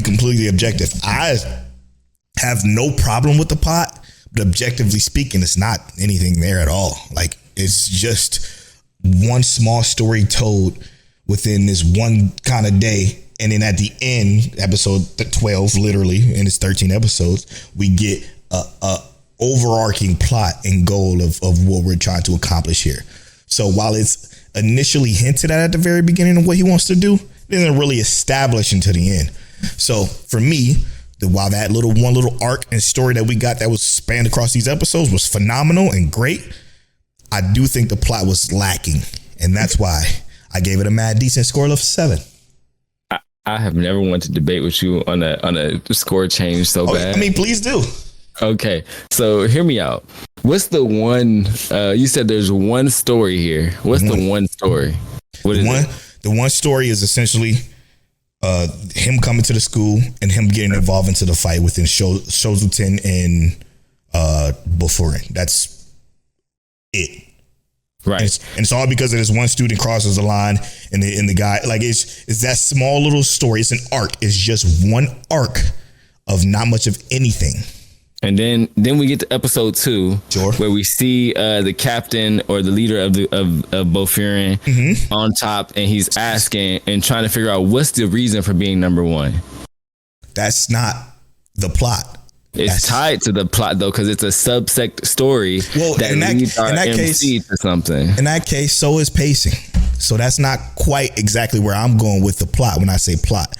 completely objective. I have no problem with the plot, but objectively speaking, it's not anything there at all. Like it's just one small story told within this one kind of day. And then at the end, episode 12, literally, and it's 13 episodes, we get a overarching plot and goal of what we're trying to accomplish here. So while it's initially hinted at the very beginning of what he wants to do, it isn't really established until the end. So for me, while that one little arc and story that we got that was spanned across these episodes was phenomenal and great, I do think the plot was lacking. And that's why I gave it a mad decent score of 7. I have never wanted to debate with you on a score change so bad. I mean, please do. Okay, so hear me out. What's the one? You said there's one story here. What's the one story? What is it? The one story is essentially him coming to the school and him getting involved into the fight within Shozuten and Bofurin. That's it. Right. And it's all because of this one student crosses the line and the guy, like it's that small little story. It's an arc. It's just one arc of not much of anything. And then we get to episode 2, sure, where we see the captain or the leader of Bofurin on top, and he's asking and trying to figure out what's the reason for being number 1. That's not the plot. It's tied to the plot though, because it's a subsect story that leads our MC to something. In that case, so is pacing. So that's not quite exactly where I'm going with the plot when I say plot.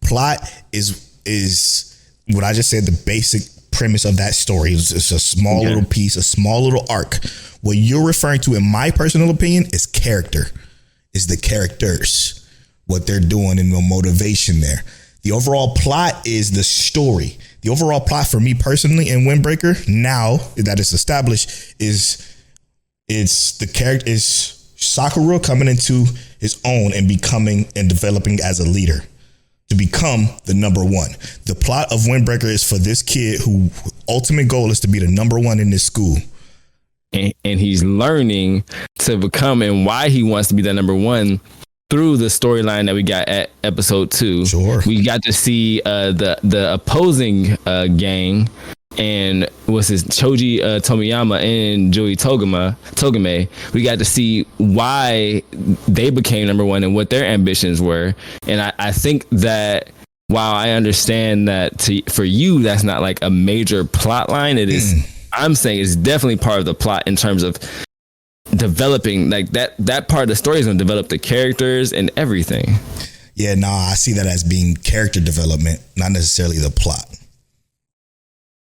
Plot is what I just said, the basic premise of that story. It's a small little piece, a small little arc. What you're referring to, in my personal opinion, is character. Is the characters, what they're doing and the motivation there. The overall plot is the story. The overall plot for me personally in Windbreaker, now that it's established, is the character is Sakura coming into his own and becoming and developing as a leader to become the number 1. The plot of Windbreaker is for this kid who ultimate goal is to be the number 1 in this school. And he's learning to become and why he wants to be that number 1 through the storyline that we got at episode 2. Sure. We got to see the opposing gang and what's his Choji Tomiyama and Joey Togame. We got to see why they became number 1 and what their ambitions were. And I think that while I understand that for you, that's not like a major plot line, it is. I'm saying it's definitely part of the plot in terms of developing, like that part of the story is going to develop the characters and everything. Yeah, I see that as being character development, not necessarily the plot.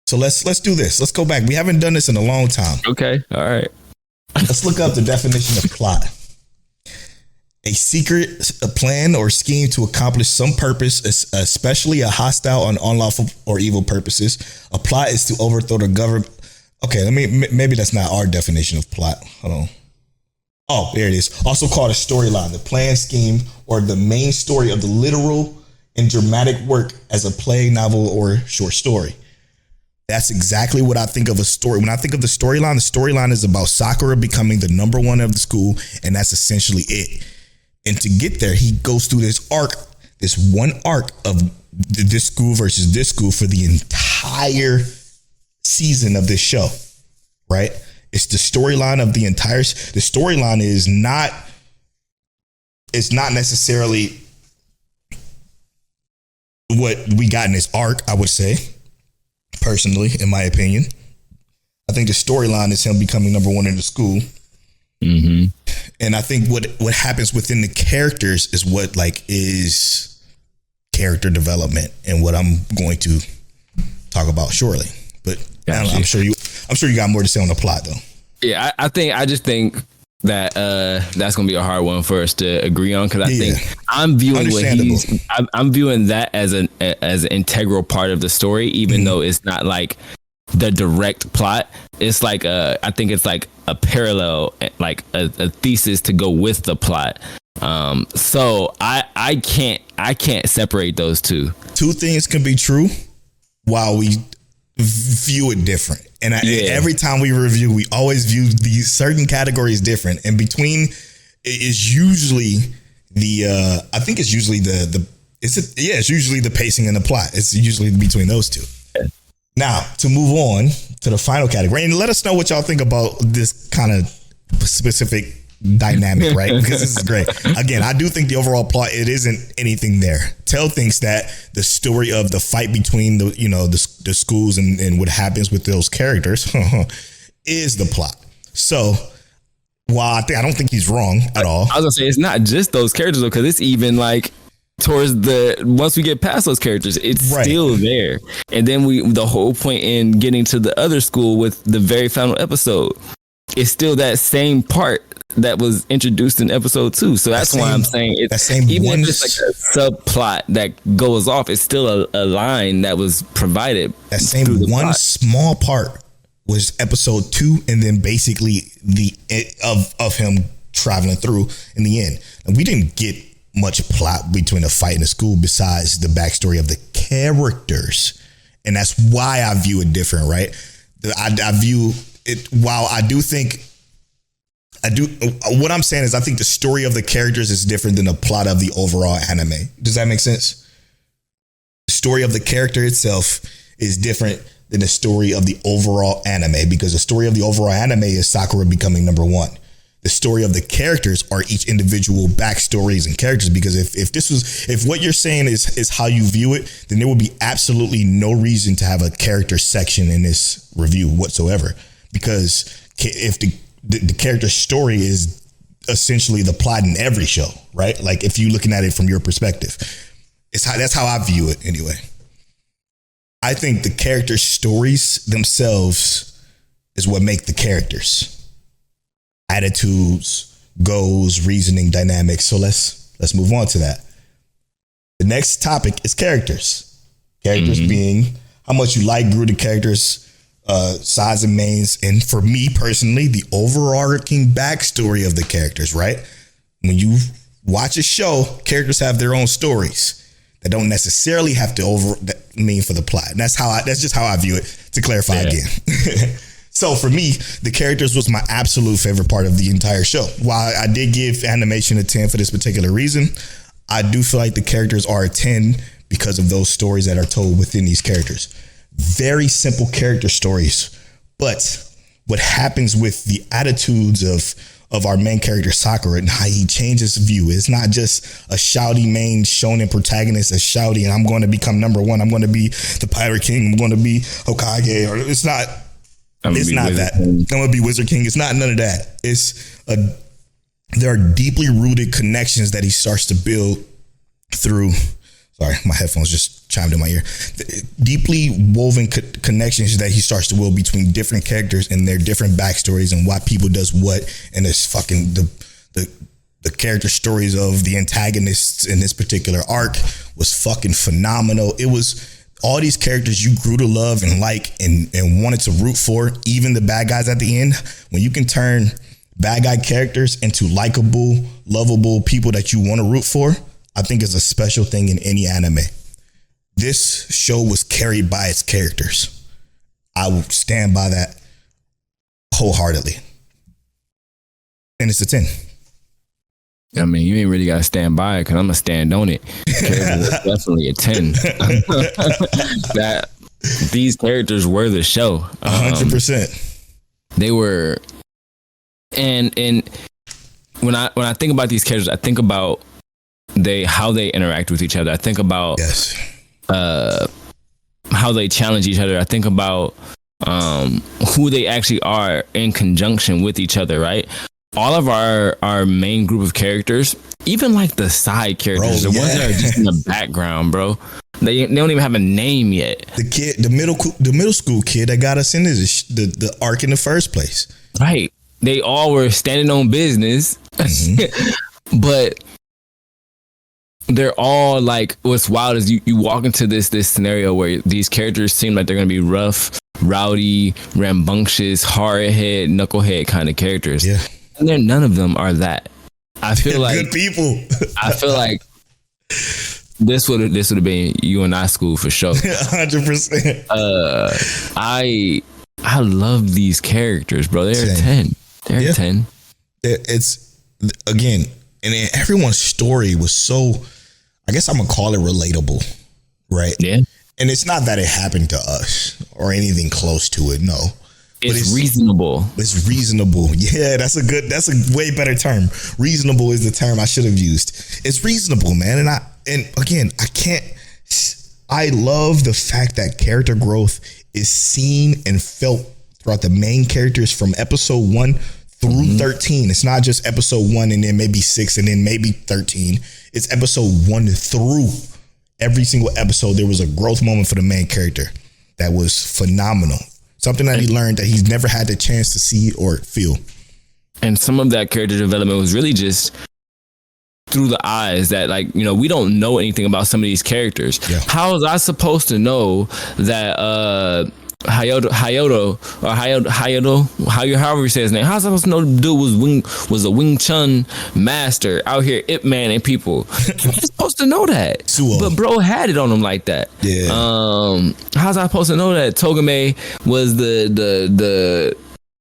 So let's do this. Let's go back. We haven't done this in a long time. Okay. All right. Let's look up the definition of plot. A secret, a plan or scheme to accomplish some purpose, especially a hostile or unlawful or evil purposes. A plot is to overthrow the government. Okay, maybe that's not our definition of plot. Hold on. Oh, there it is. Also called a storyline, the plan, scheme, or the main story of the literal and dramatic work as a play, novel, or short story. That's exactly what I think of a story. When I think of the storyline is about Sakura becoming the number one of the school, and that's essentially it. And to get there, he goes through this one arc of this school versus this school for the entire season of this show, right? It's the storyline of the storyline is not, it's not necessarily what we got in this arc, I would say, personally, in my opinion. I think the storyline is him becoming number one in the school. Mm-hmm. And I think what happens within the characters is what is character development, and what I'm going to talk about shortly. But I'm sure you got more to say on the plot, though. Yeah, I just think that that's gonna be a hard one for us to agree on, because I think I'm viewing I'm viewing that as an integral part of the story, even though it's not like the direct plot. It's like I think it's like a parallel, like a thesis to go with the plot. So I can't separate those two. Two things can be true while we view it different. And every time we review, we always view these certain categories different. And between is usually it's usually the pacing and the plot. It's usually between those two. Now, to move on to the final category, and let us know what y'all think about this kind of specific dynamic, right? Because this is great. Again, I do think the overall plot, it isn't anything there. Telle thinks that the story of the fight between the schools and what happens with those characters is the plot. So while I don't think he's wrong at all. I was gonna say, it's not just those characters, because it's even like towards once we get past those characters, it's still there. And then the whole point in getting to the other school with the very final episode, it's still that same part that was introduced in episode 2. So that's why I'm saying it's even if it's like a subplot that goes off, it's still a line that was provided. That same one plot. Small part was episode 2, and then basically of him traveling through in the end. And we didn't get much plot between the fight and the school besides the backstory of the characters, and that's why I view it different, right? I view it, while what I'm saying is I think the story of the characters is different than the plot of the overall anime. Does that make sense? The story of the character itself is different than the story of the overall anime, because the story of the overall anime is Sakura becoming number one. The story of the characters are each individual backstories and characters, because if what you're saying is how you view it, then there would be absolutely no reason to have a character section in this review whatsoever, because if the character story is essentially the plot in every show, right? Like if you're looking at it from your perspective, that's how I view it anyway. I think the character stories themselves is what make the characters. Attitudes, goals, reasoning, dynamics. So let's move on to that. The next topic is characters. Characters being how much you grew the characters, sides and mains, and for me personally, the overarching backstory of the characters, right? When you watch a show, characters have their own stories that don't necessarily have to mean for the plot. And that's just how I view it, to clarify again. So for me, the characters was my absolute favorite part of the entire show. While I did give animation a 10 for this particular reason, I do feel like the characters are a 10 because of those stories that are told within these characters. Very simple character stories, but what happens with the attitudes of our main character Sakura and how he changes view. It's not just a shouty main shonen protagonist, as shouty, and I'm going to become number one. I'm going to be the Pirate King. I'm going to be Hokage. Or it's not that. I'm going to be Wizard King. It's not none of that. There are deeply rooted connections that he starts to build through. Sorry, my headphones just chimed in my ear. Deeply woven connections that he starts to build between different characters and their different backstories and why people does what. And it's fucking the character stories of the antagonists in this particular arc was fucking phenomenal. It was all these characters you grew to love and like and wanted to root for, even the bad guys at the end. When you can turn bad guy characters into likable, lovable people that you want to root for, I think is a special thing in any anime. This show was carried by its characters. I will stand by that wholeheartedly. And it's a 10. I mean, you ain't really got to stand by it because I'm going to stand on it. It's definitely a 10. That these characters were the show. 100%. They were, and when I think about these characters, I think about how they interact with each other. I think about how they challenge each other. I think about who they actually are in conjunction with each other, right? All of our main group of characters, even like the side characters, the ones that are just in the background, bro. They don't even have a name yet. The middle school kid that got us into the arc in the first place. Right. They all were standing on business, but they're all like, what's wild is you walk into this scenario where these characters seem like they're going to be rough, rowdy, rambunctious, hard-head, knucklehead kind of characters. Yeah. And none of them are that. I feel like good people. I feel like this would have been you and I school for sure. 100%. I love these characters, bro. They're 10. They're 10. It's again, and then everyone's story was so, I guess I'm gonna call it relatable, right? Yeah. And it's not that it happened to us or anything close to it. No. It's reasonable. It's reasonable. Yeah, that's a way better term. Reasonable is the term I should have used. It's reasonable, man. And again, I love the fact that character growth is seen and felt throughout the main characters from episode 1 through 13. It's not just episode 1 and then maybe 6 and then maybe 13. It's episode 1 through every single episode. There was a growth moment for the main character that was phenomenal. Something that he learned that he's never had the chance to see or feel. And some of that character development was really just through the eyes that, like, you know, we don't know anything about some of these characters. Yeah. How was I supposed to know that Hayato, however you say his name, how was I supposed to know the dude was a Wing Chun master out here Ip Man and people? You're supposed to know that. But bro had it on him like that. Yeah. How's I supposed to know that Togame was the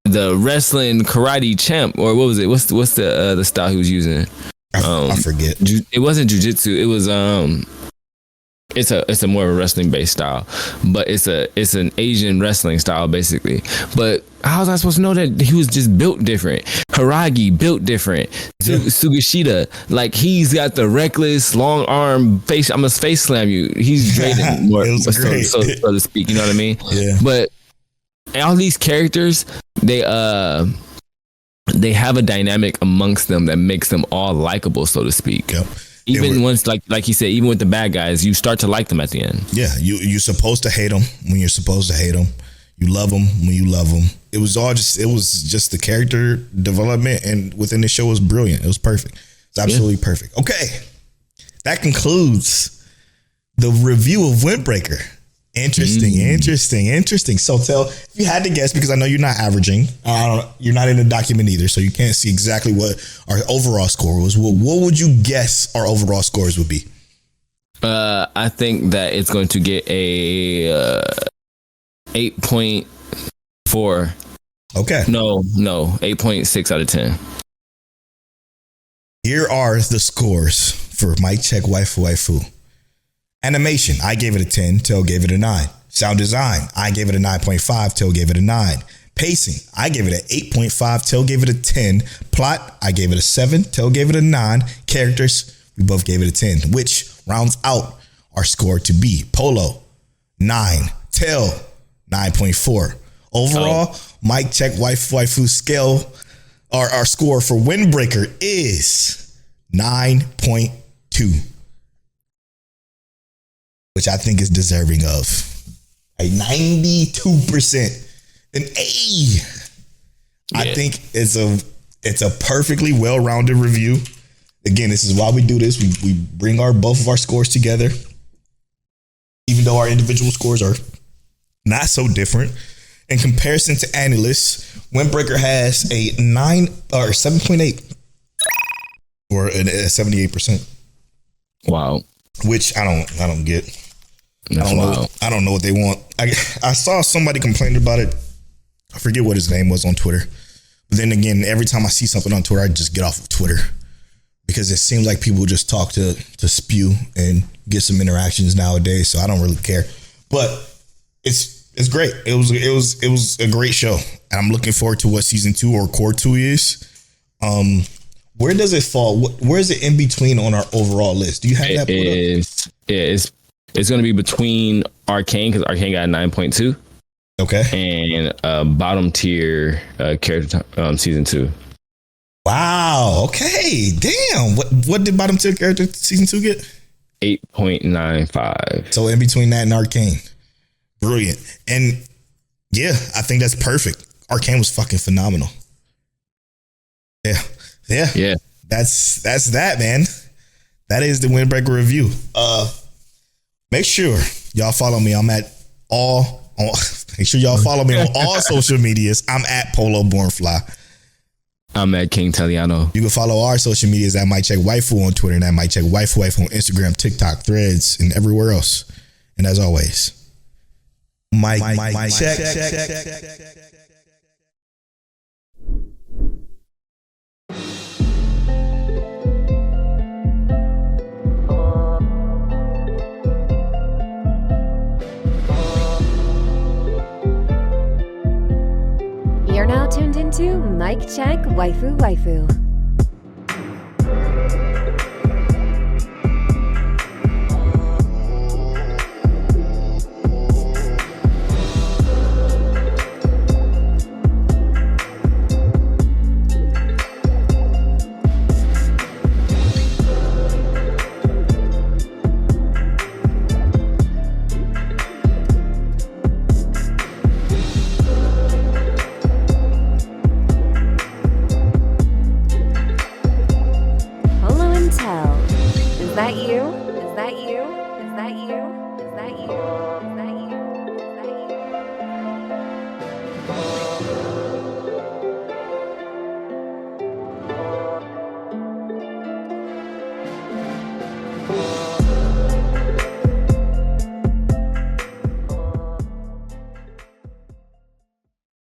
wrestling karate champ, or what was it? What's the style he was using? I forget. It wasn't jujitsu. It was It's a more of a wrestling based style, but it's an Asian wrestling style basically. But how was I supposed to know that he was just built different? Haragi built different. Sugashita, like, he's got the reckless long arm face. I'm gonna face slam you. He's Drayden more, so to speak. You know what I mean? Yeah. But all these characters, they have a dynamic amongst them that makes them all likable, so to speak. Yep. Even once, like you said, even with the bad guys, you start to like them at the end. Yeah, you're supposed to hate them when you're supposed to hate them. You love them when you love them. It was just the character development, and within the show was brilliant. It was perfect. It's absolutely perfect. Okay, that concludes the review of Windbreaker. Interesting. So Telle, if you had to guess, because I know you're not averaging, you're not in the document either, so you can't see exactly what our overall score was. What would you guess our overall scores would be? I think that it's going to get a 8.4. Okay. No, 8.6 out of 10. Here are the scores for Mic Check Waifu. Animation, I gave it a 10, Telle gave it a 9. Sound design, I gave it a 9.5, Telle gave it a 9. Pacing, I gave it an 8.5, Telle gave it a 10. Plot, I gave it a 7, Telle gave it a 9. Characters, we both gave it a 10, which rounds out our score to be Polow, 9, Telle, 9.4. Overall, Mic Check Waifu scale, our score for Windbreaker is 9.2. Which I think is deserving of a 92%. An A. Yeah. I think it's a perfectly well-rounded review. Again, this is why we do this. We bring both of our scores together. Even though our individual scores are not so different. In comparison to Annulus, Windbreaker has a 9 or 7.8 or a 78%. Wow. Which I don't get. That's wild. I don't know what they want. I saw somebody complain about it. I forget what his name was on Twitter. But then again, every time I see something on Twitter, I just get off of Twitter because it seems like people just talk to spew and get some interactions nowadays. So I don't really care. But it's great. It was a great show, and I'm looking forward to what season 2 or core 2 is. Where does it fall? Where is it in between on our overall list? Do you have that put up? Yeah, it's going to be between Arcane, because Arcane got a 9.2. Okay. And bottom tier character season 2. Wow. Okay. Damn. What did bottom tier character season 2 get? 8.95. So in between that and Arcane. Brilliant. And yeah, I think that's perfect. Arcane was fucking phenomenal. Yeah. That's that, man. That is the Windbreaker review. Make sure y'all follow me. Make sure y'all follow me on all social medias. I'm at Polow Bornfly. I'm at King Taliano. You can follow our social medias at Might Check Waifu on Twitter and at Might Check Waifu on Instagram, TikTok, Threads, and everywhere else. And as always, Mic check. You're now tuned into Mic Check Waifu. Polow and Telle. Is that you? Is that you? Is that you? Is that you? Is that you? Is that you?